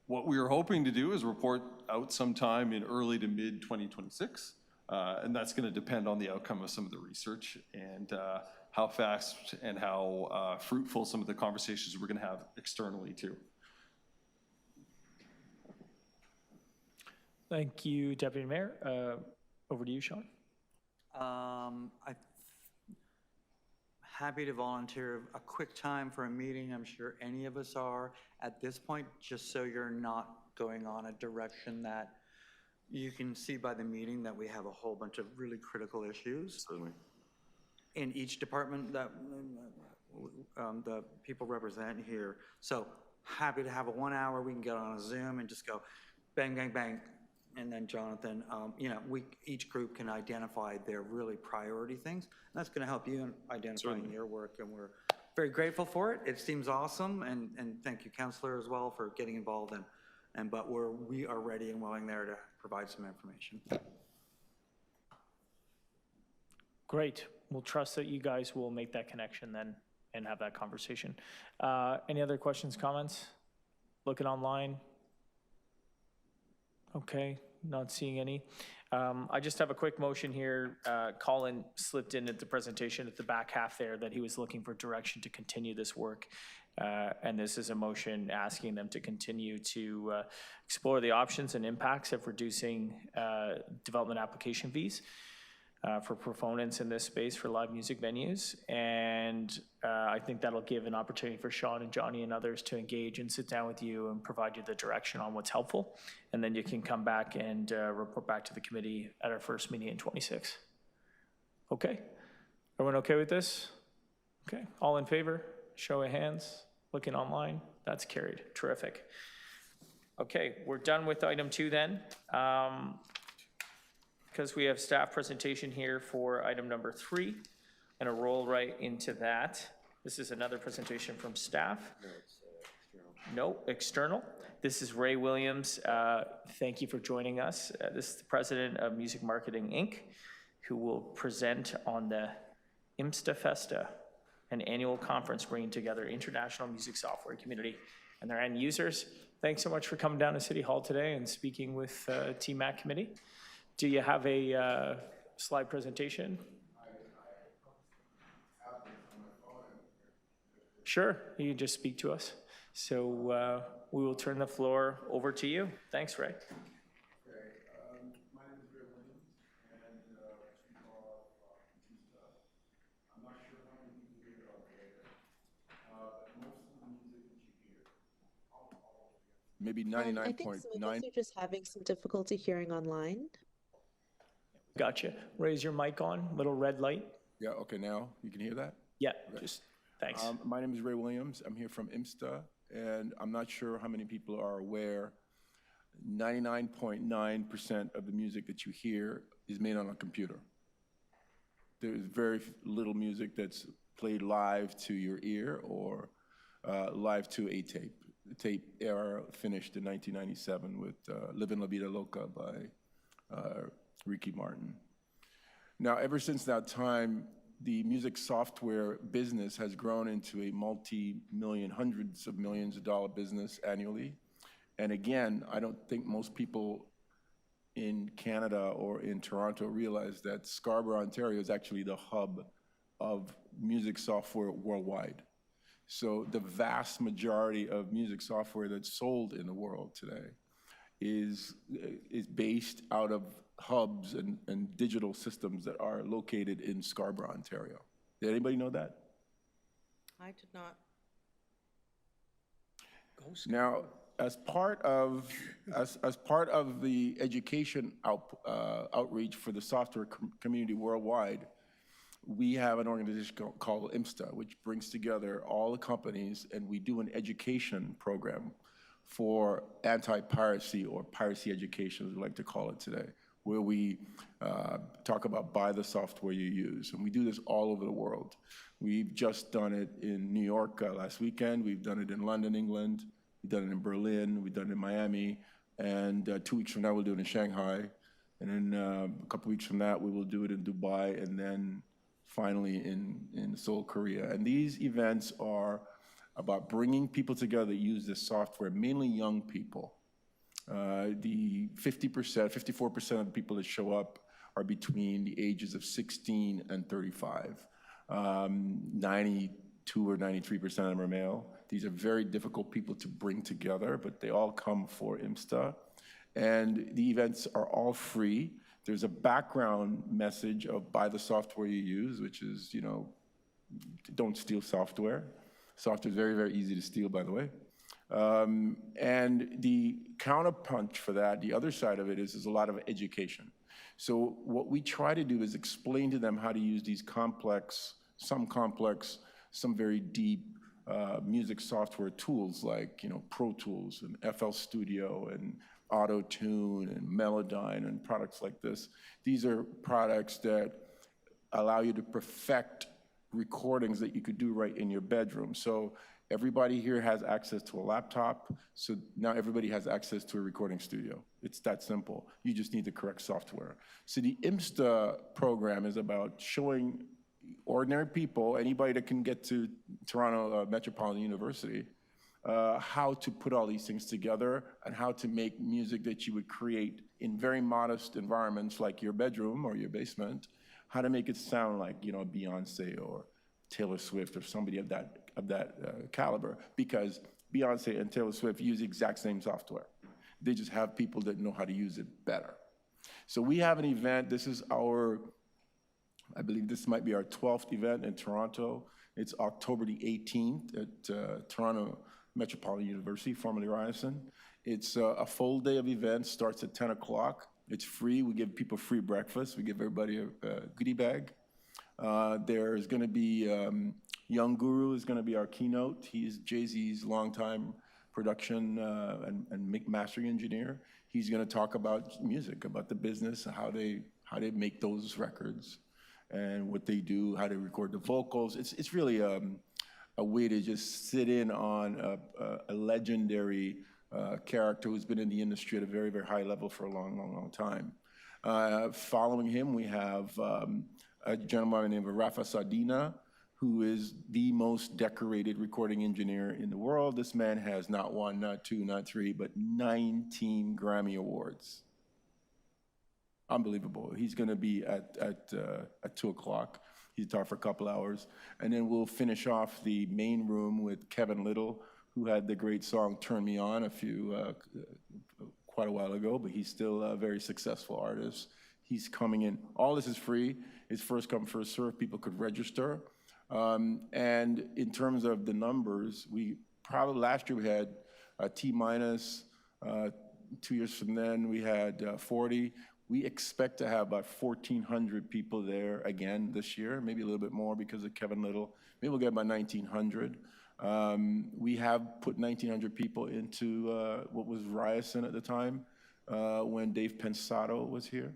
what we are hoping to do is report out sometime in early to mid 2026. And that's going to depend on the outcome of some of the research and how fast and how fruitful some of the conversations we're going to have externally too. Thank you, Deputy Mayor. Over to you, Sean. I'm happy to volunteer a quick time for a meeting. I'm sure any of us are at this point, just so you're not going on a direction that you can see by the meeting that we have a whole bunch of really critical issues. Certainly. In each department that the people represent here. So happy to have a 1 hour, we can get on a Zoom and just go bang, bang, bang. And then Jonathan, each group can identify their really priority things. And that's going to help you in identifying your work, and we're very grateful for it. It seems awesome, and thank you, Councillor, as well, for getting involved. But we are ready and willing there to provide some information. Great. We'll trust that you guys will make that connection then and have that conversation. Any other questions, comments? Looking online. Okay, not seeing any. I just have a quick motion here. Colin slipped in at the presentation at the back half there that he was looking for direction to continue this work. And this is a motion asking them to continue to explore the options and impacts of reducing development application fees for proponents in this space for live music venues. And I think that'll give an opportunity for Sean and Johnny and others to engage and sit down with you and provide you the direction on what's helpful. And then you can come back and report back to the committee at our first meeting in 26. Okay, everyone okay with this? Okay, all in favor? Show of hands. Looking online? That's carried. Terrific. Okay, we're done with item 2 then. Because we have staff presentation here for item number 3, and a roll right into that. This is another presentation from staff. No, it's external. No, external. This is Ray Williams. Thank you for joining us. This is the president of Music Marketing, Inc., who will present on the IMSTA FESTA, an annual conference bringing together international music software community and their end users. Thanks so much for coming down to City Hall today and speaking with TMAC committee. Do you have a slide presentation? Sure, you can just speak to us. So we will turn the floor over to you. Thanks, Ray. My name is Ray Williams, and Chief of IMSTA. I'm not sure how many people here are there, but most of the music that you hear, maybe 99.9. I think some of us are just having some difficulty hearing online. Gotcha. Raise your mic on, little red light. Yeah, okay, now you can hear that? Yeah, okay. Just thanks. My name is Ray Williams. I'm here from IMSTA, and I'm not sure how many people are aware 99.9% of the music that you hear is made on a computer. There's very little music that's played live to your ear or live to a tape. The tape era finished in 1997 with Livin' La Vida Loca by Ricky Martin. Now, ever since that time, the music software business has grown into a multi-million, hundreds of millions of dollar business annually. And again, I don't think most people in Canada or in Toronto realize that Scarborough, Ontario is actually the hub of music software worldwide. So the vast majority of music software that's sold in the world today is based out of hubs and digital systems that are located in Scarborough, Ontario. Did anybody know that? I did not. Now, as part of the education outreach for the software community worldwide, we have an organization called IMSTA, which brings together all the companies, and we do an education program for anti-piracy or piracy education, as we like to call it today, where we talk about buy the software you use. And we do this all over the world. We've just done it in New York last weekend. We've done it in London, England. We've done it in Berlin. We've done it in Miami. And 2 weeks from now, we'll do it in Shanghai. And then a couple weeks from that, we will do it in Dubai, and then finally in Seoul, Korea. And these events are about bringing people together that use this software, mainly young people. The 54% of the people that show up are between the ages of 16 and 35. 92 or 93% of them are male. These are very difficult people to bring together, but they all come for IMSTA. And the events are all free. There's a background message of buy the software you use, which is, don't steal software. Software is very, very easy to steal, by the way. And the counterpunch for that, the other side of it is a lot of education. So what we try to do is explain to them how to use these complex, some very deep music software tools like, Pro Tools and FL Studio and Auto-Tune and Melodyne and products like this. These are products that allow you to perfect recordings that you could do right in your bedroom. So everybody here has access to a laptop, so now everybody has access to a recording studio. It's that simple. You just need the correct software. So the IMSTA program is about showing ordinary people, anybody that can get to Toronto Metropolitan University, how to put all these things together and how to make music that you would create in very modest environments like your bedroom or your basement, how to make it sound like, Beyonce or Taylor Swift or somebody of that caliber, because Beyonce and Taylor Swift use the exact same software. They just have people that know how to use it better. So we have an event. This is I believe this might be our 12th event in Toronto. It's October the 18th at Toronto Metropolitan University, formerly Ryerson. It's a full day of events, starts at 10 o'clock. It's free. We give people free breakfast. We give everybody a goodie bag. There's going to be, Young Guru is going to be our keynote. He's Jay-Z's longtime production and mastering engineer. He's going to talk about music, about the business, how they make those records, and what they do, how they record the vocals. It's really a way to just sit in on a legendary character who's been in the industry at a very, very high level for a long, long, long time. Following him, we have a gentleman named Rafa Sardina, who is the most decorated recording engineer in the world. This man has not one, not two, not three, but 19 Grammy Awards. Unbelievable. He's going to be at 2 o'clock. He's talking for a couple hours. And then we'll finish off the main room with Kevin Little, who had the great song Turn Me On quite a while ago, but he's still a very successful artist. He's coming in. All this is free. It's first come, first serve. People could register. And in terms of the numbers, last year we had T-minus, 2 years from then we had 40. We expect to have about 1,400 people there again this year, maybe a little bit more because of Kevin Little. Maybe we'll get about 1,900. We have put 1,900 people into what was Ryerson at the time when Dave Pensato was here.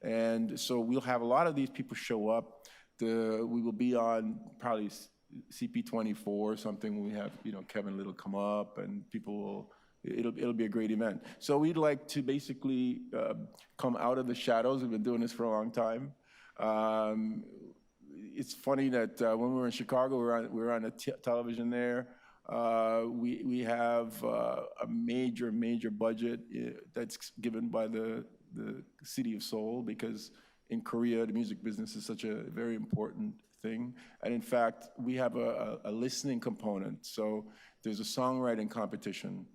And so we'll have a lot of these people show up. We will be on probably CP24 or something. We have Kevin Little come up, and people will. It'll be a great event. So we'd like to basically come out of the shadows. We've been doing this for a long time. It's funny that when we were in Chicago, we were on the television there. We have a major budget that's given by the City of Seoul, because in Korea, the music business is such a very important thing. And in fact, we have a listening component. So there's a songwriting competition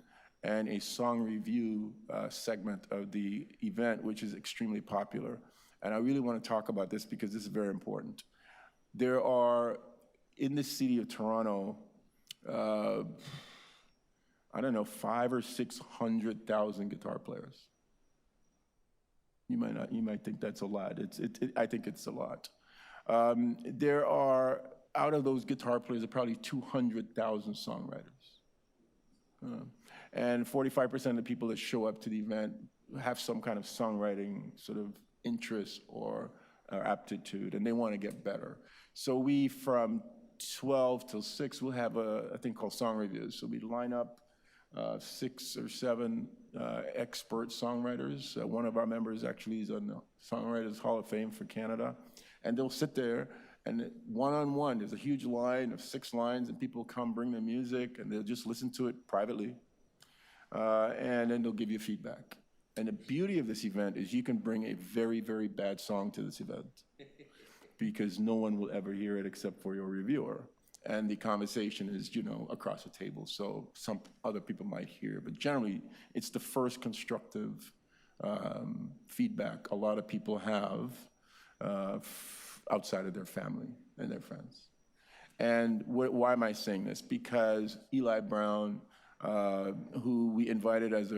and a song review segment of the event, which is extremely popular. And I really want to talk about this because this is very important. There are, in the city of Toronto, I don't know, 500,000 or 600,000 guitar players. You might think that's a lot. I think it's a lot. There are, out of those guitar players, probably 200,000 songwriters. And 45% of the people that show up to the event have some kind of songwriting sort of interest or aptitude, and they want to get better. So we, from 12 till 6, we'll have a thing called song reviews. So we line up 6 or 7 expert songwriters. One of our members actually is on the Songwriters Hall of Fame for Canada. And they'll sit there, and one-on-one, there's a huge line of 6 lines, and people come bring their music, and they'll just listen to it privately. And then they'll give you feedback. And the beauty of this event is you can bring a very, very bad song to this event because no one will ever hear it except for your reviewer. And the conversation is, across the table, so some other people might hear. But generally, it's the first constructive feedback a lot of people have outside of their family and their friends. And why am I saying this? Because Eli Brown, who we invited as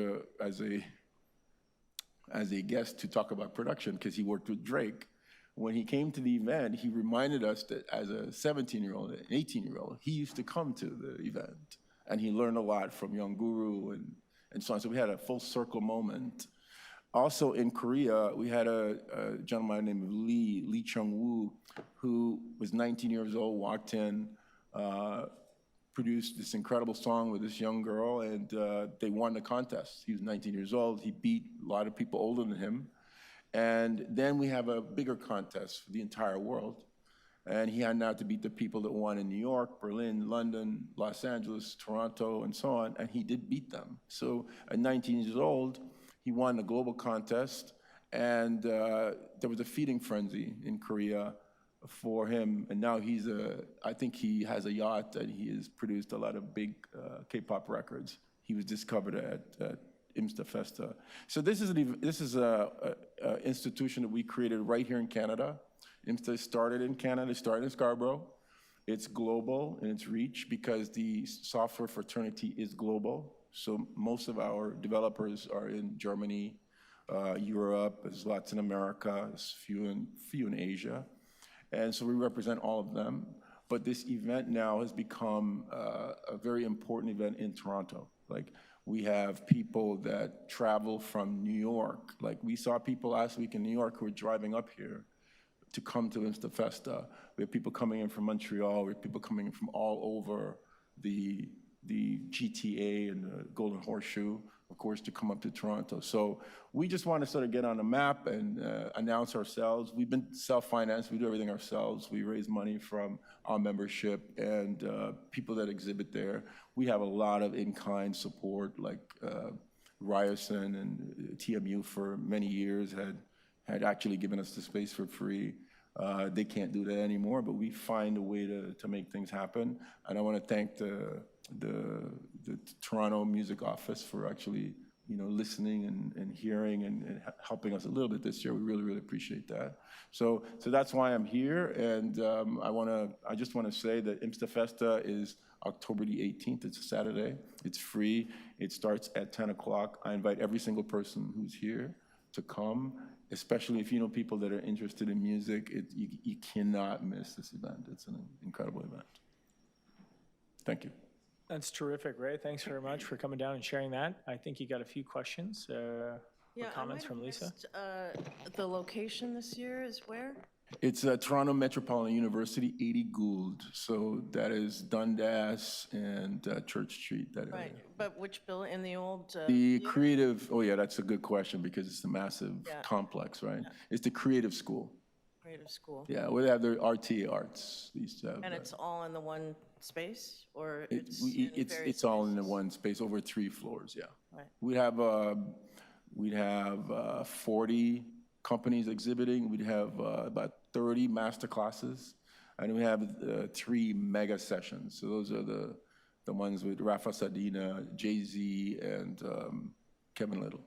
a guest to talk about production because he worked with Drake, when he came to the event, he reminded us that as a 17-year-old, an 18-year-old, he used to come to the event, and he learned a lot from Young Guru and so on. So we had a full circle moment. Also in Korea, we had a gentleman named Lee Chung-woo, who was 19 years old, walked in, produced this incredible song with this young girl, and they won the contest. He was 19 years old. He beat a lot of people older than him. And then we have a bigger contest for the entire world. And he had now to beat the people that won in New York, Berlin, London, Los Angeles, Toronto, and so on. And he did beat them. So at 19 years old, he won the global contest. And there was a feeding frenzy in Korea for him. And now I think he has a yacht, and he has produced a lot of big K-pop records. He was discovered at IMSTA FESTA. So this is an institution that we created right here in Canada. IMSTA started in Canada, started in Scarborough. It's global in its reach because the software fraternity is global. So most of our developers are in Germany, Europe, there's Latin America, there's few in Asia. And so we represent all of them. but this event now has become a very important event in Toronto. Like, we have people that travel from New York. Like, we saw people last week in New York who were driving up here to come to IMSTA FESTA. We have people coming in from Montreal. We have people coming in from all over the GTA and the Golden Horseshoe, of course, to come up to Toronto. So we just want to sort of get on the map and announce ourselves. We've been self-financed. We do everything ourselves. We raise money from our membership and people that exhibit there. We have a lot of in-kind support, like Ryerson and TMU for many years had actually given us the space for free. They can't do that anymore, but we find a way to make things happen. And I want to thank the Toronto Music Office for actually, listening and hearing and helping us a little bit this year. We really, really appreciate that. So that's why I'm here. And I just want to say that IMSTA FESTA is October the 18th. It's a Saturday. It's free. It starts at 10 o'clock. I invite every single person who's here to come, especially if you know people that are interested in music. You cannot miss this event. It's an incredible event. Thank you. That's terrific, Ray. Thanks very much for coming down and sharing that. I think you got a few questions or comments from Lisa. The location this year is where? It's Toronto Metropolitan University, 80 Gould. So that is Dundas and Church Street, that area. Right, but which building, in the old? The creative, oh yeah, that's a good question because it's a massive complex, right? It's the creative school. Creative school. Yeah, we have the RT Arts. They used to have, And it's all in the one space, or it's all in the one space over 3 floors, yeah. Right. We'd have 40 companies exhibiting. We'd have about 30 master classes, and we have 3 mega sessions. So those are the ones with Rafa Sadina, Jay-Z, and Kevin Little.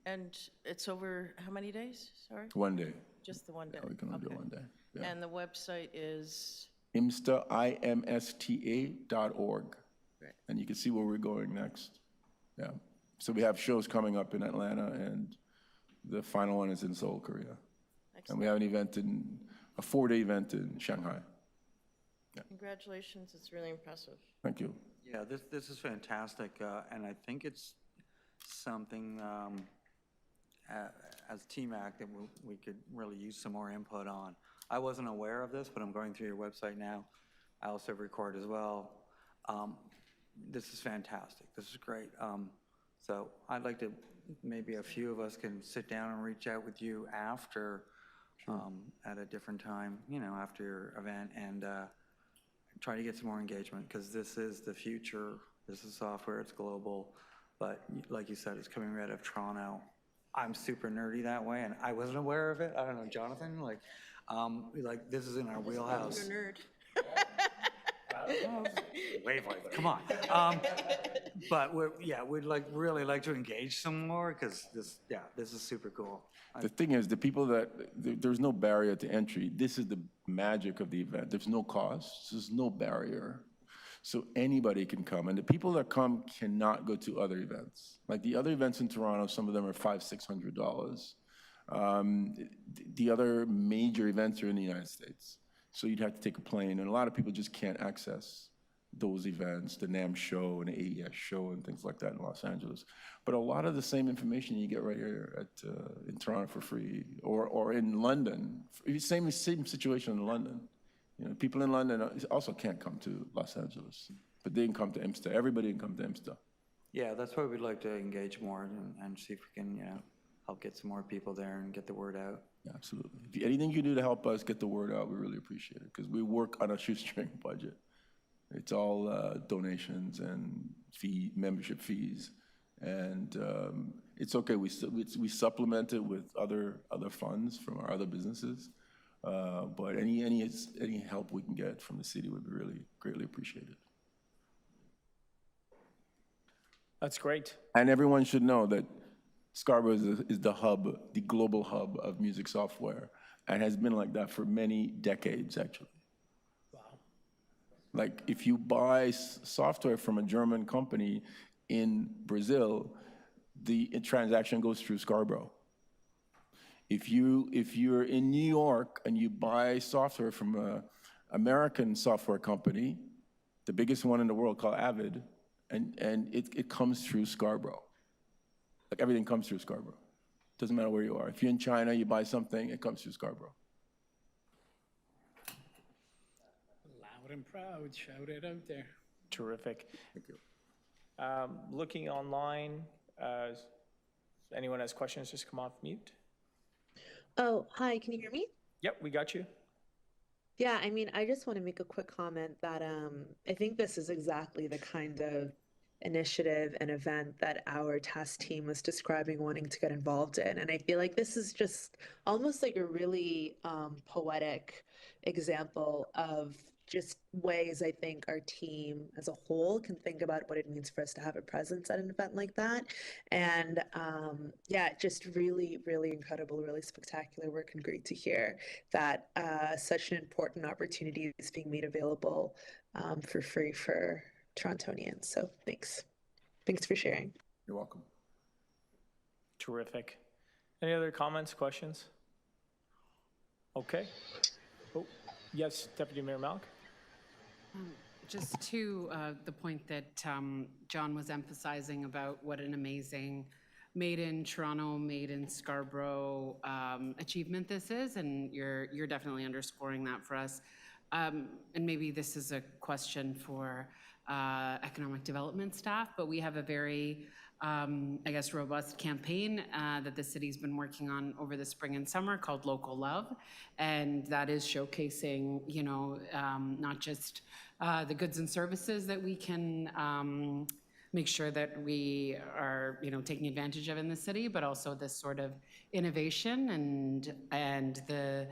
And it's over how many days? Sorry? 1 day. Just the 1 day? Yeah, we can only do 1 day. Yeah. And the website is? IMSTA, IMSTA.org. Right. And you can see where we're going next. Yeah. So we have shows coming up in Atlanta, and the final one is in Seoul, Korea. Excellent. And we have an event a 4-day event in Shanghai. Yeah. Congratulations, it's really impressive. Thank you. Yeah, this is fantastic, and I think it's something as TMAC that we could really use some more input on. I wasn't aware of this, but I'm going through your website now. I also record as well. This is fantastic. This is great. So I'd like to, maybe a few of us can sit down and reach out with you after, at a different time, after your event, and try to get some more engagement, because this is the future. This is software, it's global, but like you said, it's coming right out of Toronto. I'm super nerdy that way, and I wasn't aware of it. I don't know, Jonathan, like this is in our wheelhouse. You're a nerd. Wavelength, come on. But we'd really like to engage some more, because this is super cool. The thing is, the people there's no barrier to entry. This is the magic of the event. There's no cost, there's no barrier. So anybody can come, and the people that come cannot go to other events. Like the other events in Toronto, some of them are $500-600. The other major events are in the United States. So you'd have to take a plane, and a lot of people just can't access those events, the NAMM show and the AES show and things like that in Los Angeles. But a lot of the same information you get right here in Toronto for free, or in London. Same situation in London. People in London also can't come to Los Angeles, but they can come to IMSTA. Everybody can come to IMSTA. Yeah, that's why we'd like to engage more and see if we can, help get some more people there and get the word out. Yeah, absolutely. If anything you do to help us get the word out, we really appreciate it, because we work on a shoestring budget. It's all donations and membership fees, and it's okay. We supplement it with other funds from our other businesses, but any help we can get from the city would be really greatly appreciated. That's great. And everyone should know that Scarborough is the hub, the global hub of music software, and has been like that for many decades, actually. Like, if you buy software from a German company in Brazil, the transaction goes through Scarborough. If you're in New York and you buy software from American software company, the biggest one in the world called Avid, and it comes through Scarborough. Like everything comes through Scarborough. Doesn't matter where you are. If you're in China, you buy something, it comes through Scarborough. Loud and proud, shout it out there. Terrific. Thank you. Looking online, anyone has questions, just come off mute. Oh, hi, can you hear me? Yep, we got you. Yeah, I mean, I just want to make a quick comment that I think this is exactly the kind of initiative and event that our task team was describing wanting to get involved in. And I feel like this is just almost like a really poetic example of just ways I think our team as a whole can think about what it means for us to have a presence at an event like that. And yeah, just really, really incredible, really spectacular work, and great to hear that such an important opportunity is being made available for free for Torontonians. So thanks. Thanks for sharing. You're welcome. Terrific. Any other comments, questions? Okay. Oh, yes, Deputy Mayor Malk. Just to the point that John was emphasizing about what an amazing made in Toronto, made in Scarborough achievement this is, and you're definitely underscoring that for us. And maybe this is a question for economic development staff, but we have a very, I guess, robust campaign that the city's been working on over the spring and summer called Local Love, and that is showcasing, you know, not just the goods and services that we can make sure that we are, you know, taking advantage of in the city, but also this sort of innovation and the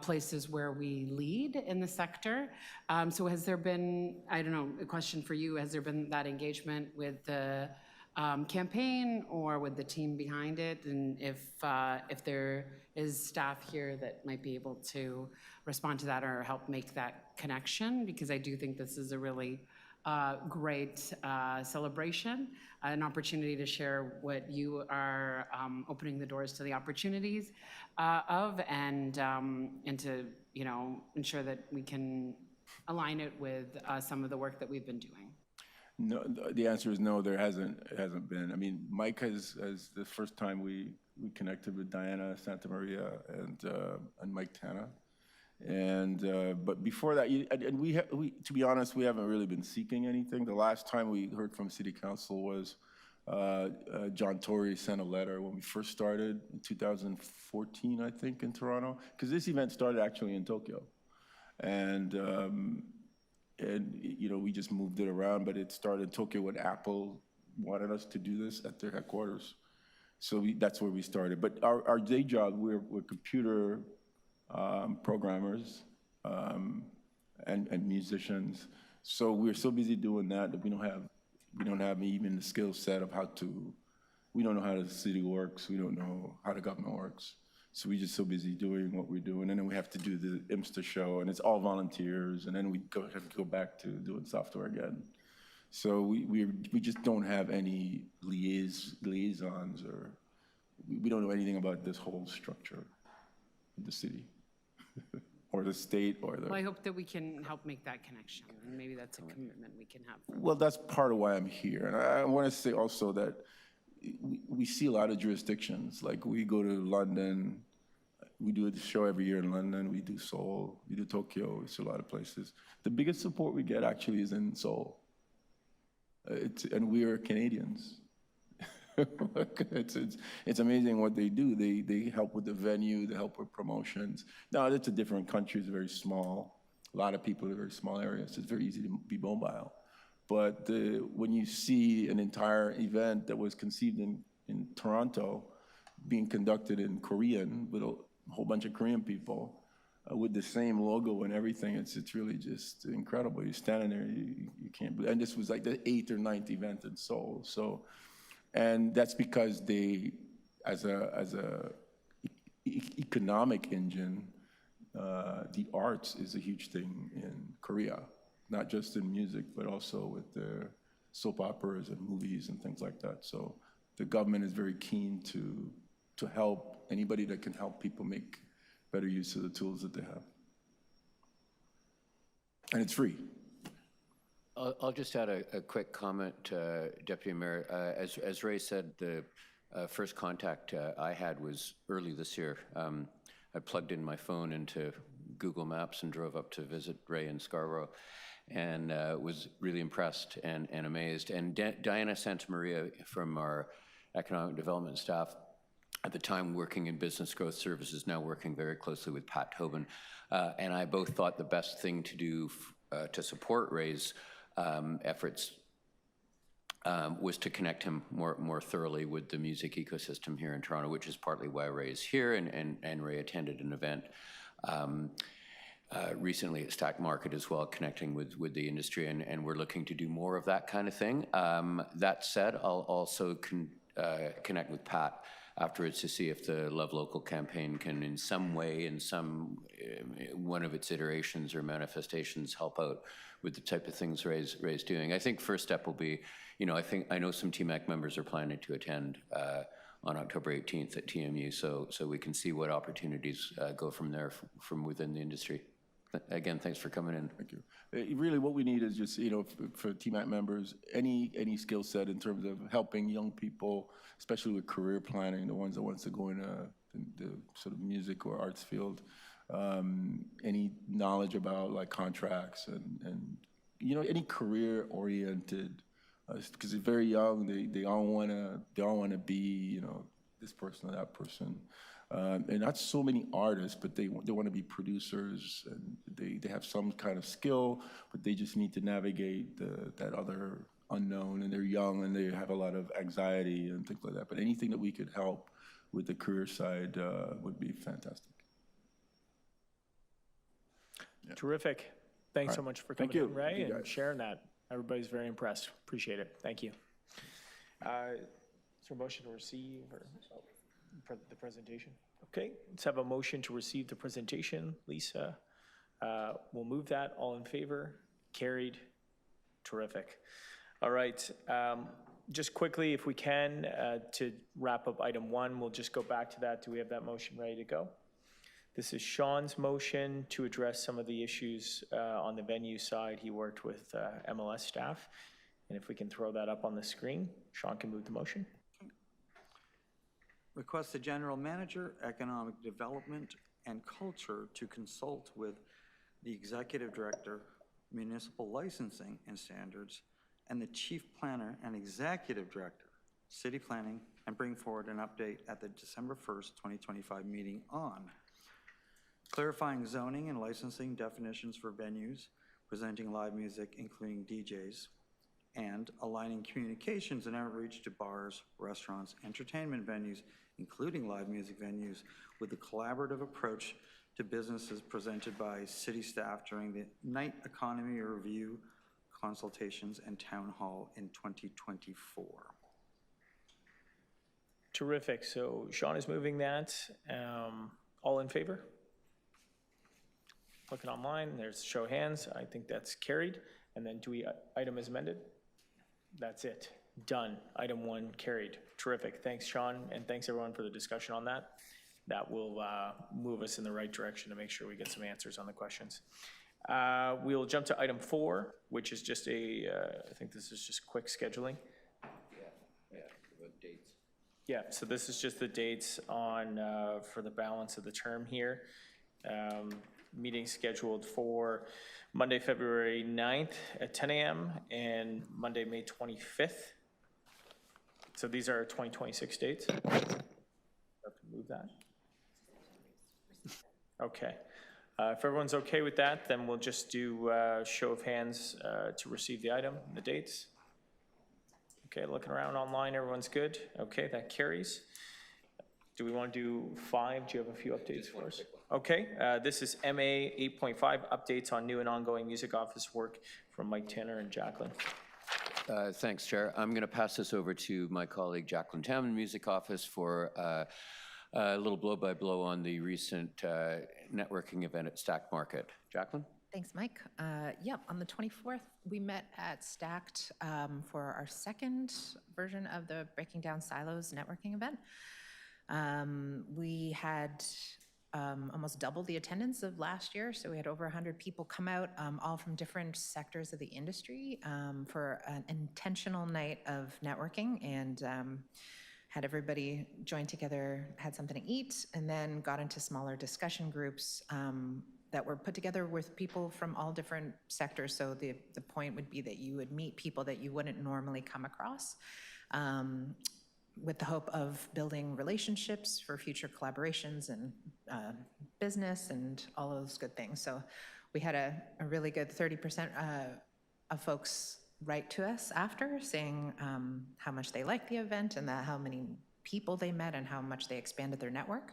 places where we lead in the sector. So has there been, I don't know, a question for you, has there been that engagement with the campaign or with the team behind it? And if there is staff here that might be able to respond to that or help make that connection, because I do think this is a really great celebration, an opportunity to share what you are opening the doors to the opportunities of, and to, you know, ensure that we can align it with some of the work that we've been doing. No, the answer is no, there hasn't been. I mean, Mike has the first time we connected with Diana Santa Maria and Mike Tana. And but before that, we to be honest, we haven't really been seeking anything. The last time we heard from City Council was John Tory sent a letter when we first started in 2014, I think, in Toronto, because this event started actually in Tokyo, and you know, we just moved it around, but it started in Tokyo when Apple wanted us to do this at their headquarters, so that's where we started. But our day job, we're computer programmers and musicians. So we're so busy doing that we don't have even the skill set of we don't know how the city works, we don't know how the government works. So we're just so busy doing what we're doing, and then we have to do the IMSTA show, and it's all volunteers, and then we have to go back to doing software again. So we just don't have any liaisons, or we don't know anything about this whole structure of the city. Or the state, or the... Well, I hope that we can help make that connection, and maybe that's a commitment we can have. Well, that's part of why I'm here. And I want to say also that we see a lot of jurisdictions. Like, we go to London, we do a show every year in London, we do Seoul, we do Tokyo, we see a lot of places. The biggest support we get actually is in Seoul. And we are Canadians. It's amazing what they do. They help with the venue, they help with promotions. Now, it's a different country, it's very small. A lot of people in very small areas, so it's very easy to be mobile. But when you see an entire event that was conceived in Toronto being conducted in Korean with a whole bunch of Korean people with the same logo and everything, it's really just incredible. You're standing there, you can't believe. And this was like the 8th or 9th event in Seoul. So. And that's because they, as a economic engine, the arts is a huge thing in Korea, not just in music, but also with the soap operas and movies and things like that. So the government is very keen to help anybody that can help people make better use of the tools that they have. and it's free. I'll just add a quick comment, Deputy Mayor. As Ray said, the first contact I had was early this year. I plugged in my phone into Google Maps and drove up to visit Ray in Scarborough, and was really impressed and amazed. And Diana Santamaria from our economic development staff, at the time working in business growth services, now working very closely with Pat Tobin, and I both thought the best thing to do to support Ray's efforts was to connect him more thoroughly with the music ecosystem here in Toronto, which is partly why Ray is here, and Ray attended an event recently at Stack Market as well, connecting with the industry, and we're looking to do more of that kind of thing. That said, I'll also connect with Pat afterwards to see if the Love Local campaign can in some way, in one of its iterations or manifestations, help out with the type of things Ray's doing. I think first step will be, I know some TMAC members are planning to attend on October 18th at TMU, so we can see what opportunities go from there from within the industry. Again, thanks for coming in. Thank you. Really what we need is just, for TMAC members, any skill set in terms of helping young people, especially with career planning, the ones that wants to go in the sort of music or arts field, any knowledge about like contracts and any career-oriented, because they're very young, they all want to be, this person or that person. And not so many artists, but they want to be producers, and they have some kind of skill, but they just need to navigate that other unknown, and they're young and they have a lot of anxiety and things like that. But anything that we could help with the career side would be fantastic. Yeah. Terrific. Thanks so much for coming in, Ray, Thank you, and sharing that. Everybody's very impressed. Appreciate it. Thank you. Is there a motion to receive the presentation? Okay, let's have a motion to receive the presentation. Lisa, we'll move that. All in favor? Carried. Terrific. All right. Just quickly, if we can, to wrap up item 1, we'll just go back to that. Do we have that motion ready to go? This is Sean's motion to address some of the issues on the venue side. He worked with MLS staff. And if we can throw that up on the screen, Sean can move the motion. Request the General Manager, Economic Development and Culture to consult with the Executive Director, Municipal Licensing and Standards, and the Chief Planner and Executive Director, City Planning, and bring forward an update at the December 1st, 2025 meeting on clarifying zoning and licensing definitions for venues presenting live music, including DJs, and aligning communications and outreach to bars, restaurants, entertainment venues, including live music venues, with the collaborative approach to businesses presented by city staff during the night economy review consultations and town hall in 2024. Terrific. So Sean is moving that. All in favor? Looking online, there's show of hands. I think that's carried. And then do we, item is amended? That's it. Done. Item 1 carried. Terrific. Thanks, Sean, and thanks everyone for the discussion on that. That will move us in the right direction to make sure we get some answers on the questions. We'll jump to item 4, which is just I think this is just quick scheduling. Yeah, with dates. Yeah, so this is just the dates on for the balance of the term here. Meeting scheduled for Monday, February 9th at 10 a.m. and Monday, May 25th. So these are 2026 dates. Have to move that. Okay. If everyone's okay with that, then we'll just do show of hands to receive the item and the dates. Okay, looking around online, everyone's good. Okay, that carries. Do we want to do 5? Do you have a few updates for us? Okay, this is MA 8.5, updates on new and ongoing music office work from Mike Tanner and Jacqueline. Thanks, Chair. I'm going to pass this over to my colleague Jacqueline Tam in Music Office for a little blow-by-blow on the recent networking event at Stack Market. Jacqueline? Thanks, Mike. Yep, on the 24th, we met at Stacked for our second version of the Breaking Down Silos networking event. We had almost double the attendance of last year. So we had over 100 people come out, all from different sectors of the industry, for an intentional night of networking, and had everybody join together, had something to eat, and then got into smaller discussion groups that were put together with people from all different sectors. So the point would be that you would meet people that you wouldn't normally come across, with the hope of building relationships for future collaborations and business and all those good things. So we had a really good 30% of folks write to us after saying how much they liked the event and how many people they met and how much they expanded their network.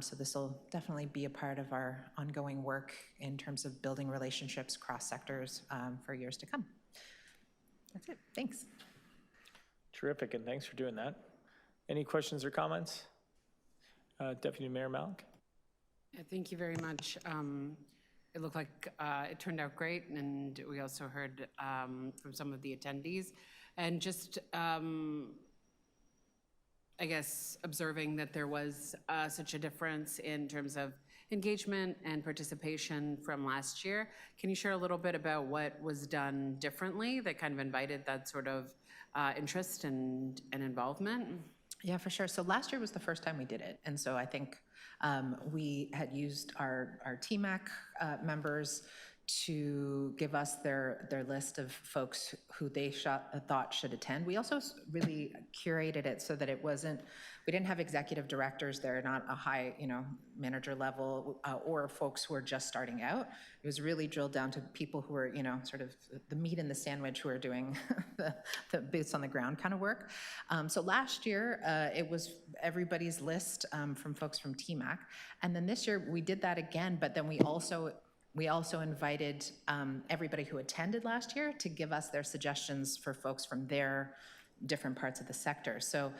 So this will definitely be a part of our ongoing work in terms of building relationships across sectors for years to come. That's it. Thanks. Terrific, and thanks for doing that. Any questions or comments? Deputy Mayor Malik? Yeah, thank you very much. It looked like it turned out great, and we also heard from some of the attendees. And just, I guess, observing that there was such a difference in terms of engagement and participation from last year. Can you share a little bit about what was done differently that kind of invited that sort of interest and involvement? Yeah, for sure. So last year was the first time we did it. And so I think we had used our TMAC members to give us their list of folks who they thought should attend. We also really curated it so that it wasn't, we didn't have executive directors there, not a high, manager level, or folks who are just starting out. It was really drilled down to people who are, sort of the meat in the sandwich, who are doing the boots on the ground kind of work. So last year, it was everybody's list from folks from TMAC. And then this year we did that again, but then we also invited everybody who attended last year to give us their suggestions for folks from their different parts of the sector. So,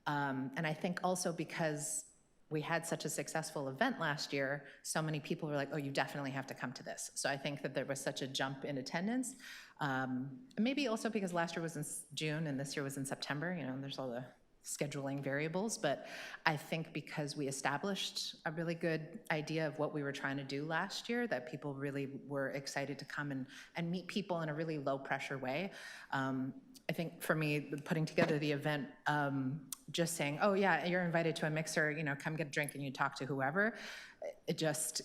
and I think also because we had such a successful event last year, so many people were like, oh, you definitely have to come to this. So I think that there was such a jump in attendance. Maybe also because last year was in June and this year was in September, there's all the scheduling variables, but I think because we established a really good idea of what we were trying to do last year, that people really were excited to come and meet people in a really low pressure way. I think for me, putting together the event, just saying, oh yeah, you're invited to a mixer, come get a drink and you talk to whoever, it just,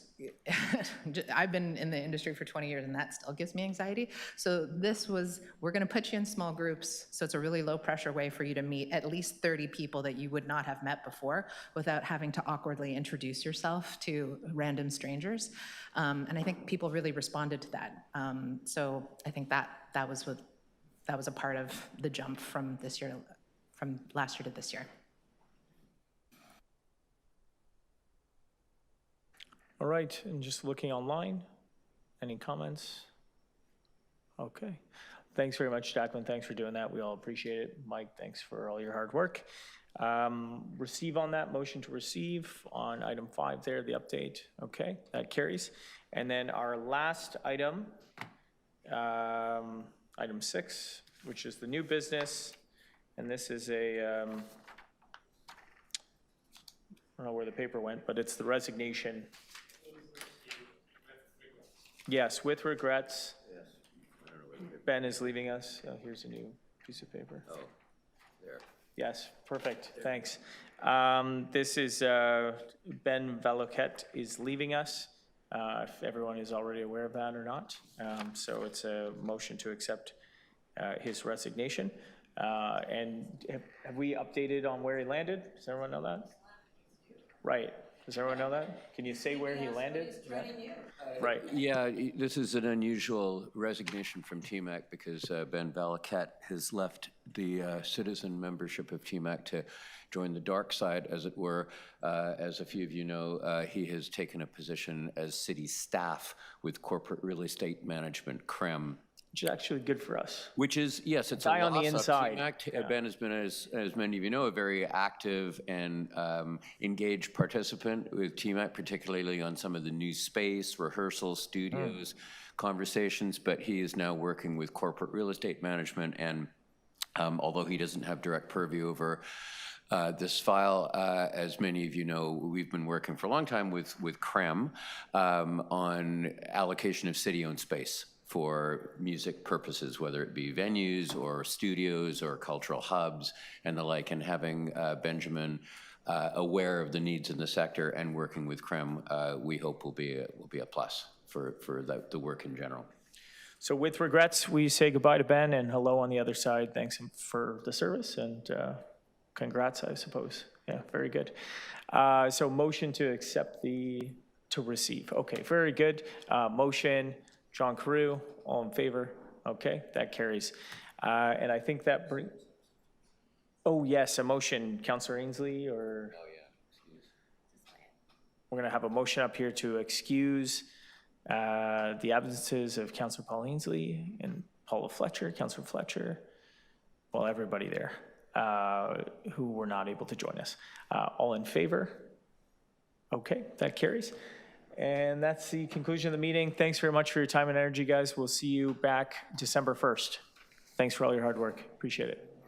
I've been in the industry for 20 years and that still gives me anxiety. So this was, we're gonna put you in small groups, so it's a really low pressure way for you to meet at least 30 people that you would not have met before without having to awkwardly introduce yourself to random strangers. And I think people really responded to that. So I think that was a part of the jump from this year, from last year to this year. All right, and just looking online, any comments? Okay, thanks very much, Jacqueline. Thanks for doing that. We all appreciate it. Mike, thanks for all your hard work. Receive on that, motion to receive on item 5 there, the update. Okay, that carries. And then our last item, item 6, which is the new business. And this is a, I don't know where the paper went, but it's the resignation. Yes, with regrets. Yes. Ben is leaving us. Here's a new piece of paper. Oh, there. Yes, perfect, thanks. This is Ben Valoquette is leaving us, if everyone is already aware of that or not. So it's a motion to accept his resignation. And have we updated on where he landed? Does everyone know that? Right. Does everyone know that? Can you say where he landed? Right. Yeah, this is an unusual resignation from TMAC because Ben Valoquette has left the citizen membership of TMAC to join the dark side, as it were. As a few of you know, he has taken a position as city staff with corporate real estate management, CREM. Which is actually good for us. Which is, yes, it's Die a on the loss of inside. TMAC. Yeah. Ben has been, as many of you know, a very active and engaged participant with TMAC, particularly on some of the new space, rehearsals, studios, conversations, but he is now working with corporate real estate management, and although he doesn't have direct purview over this file. As many of you know, we've been working for a long time with CREM on allocation of city-owned space for music purposes, whether it be venues or studios or cultural hubs and the like, and having Benjamin aware of the needs in the sector and working with CREM, we hope will be a plus for the work in general. So with regrets, we say goodbye to Ben, and hello on the other side. Thanks for the service, and congrats, I suppose. Yeah, very good. So motion to accept to receive. Okay, very good. Motion, John Carew, all in favor? Okay, that carries. And I think that brings, oh yes, a motion, Councillor Ainsley, or? Oh yeah, we're gonna have a motion up here to excuse the absences of Councillor Paul Ainsley and Paula Fletcher, Councillor Fletcher, well, everybody there who were not able to join us. All in favor? Okay, that carries. And that's the conclusion of the meeting. Thanks very much for your time and energy, guys. We'll see you back December 1st. Thanks for all your hard work. Appreciate it.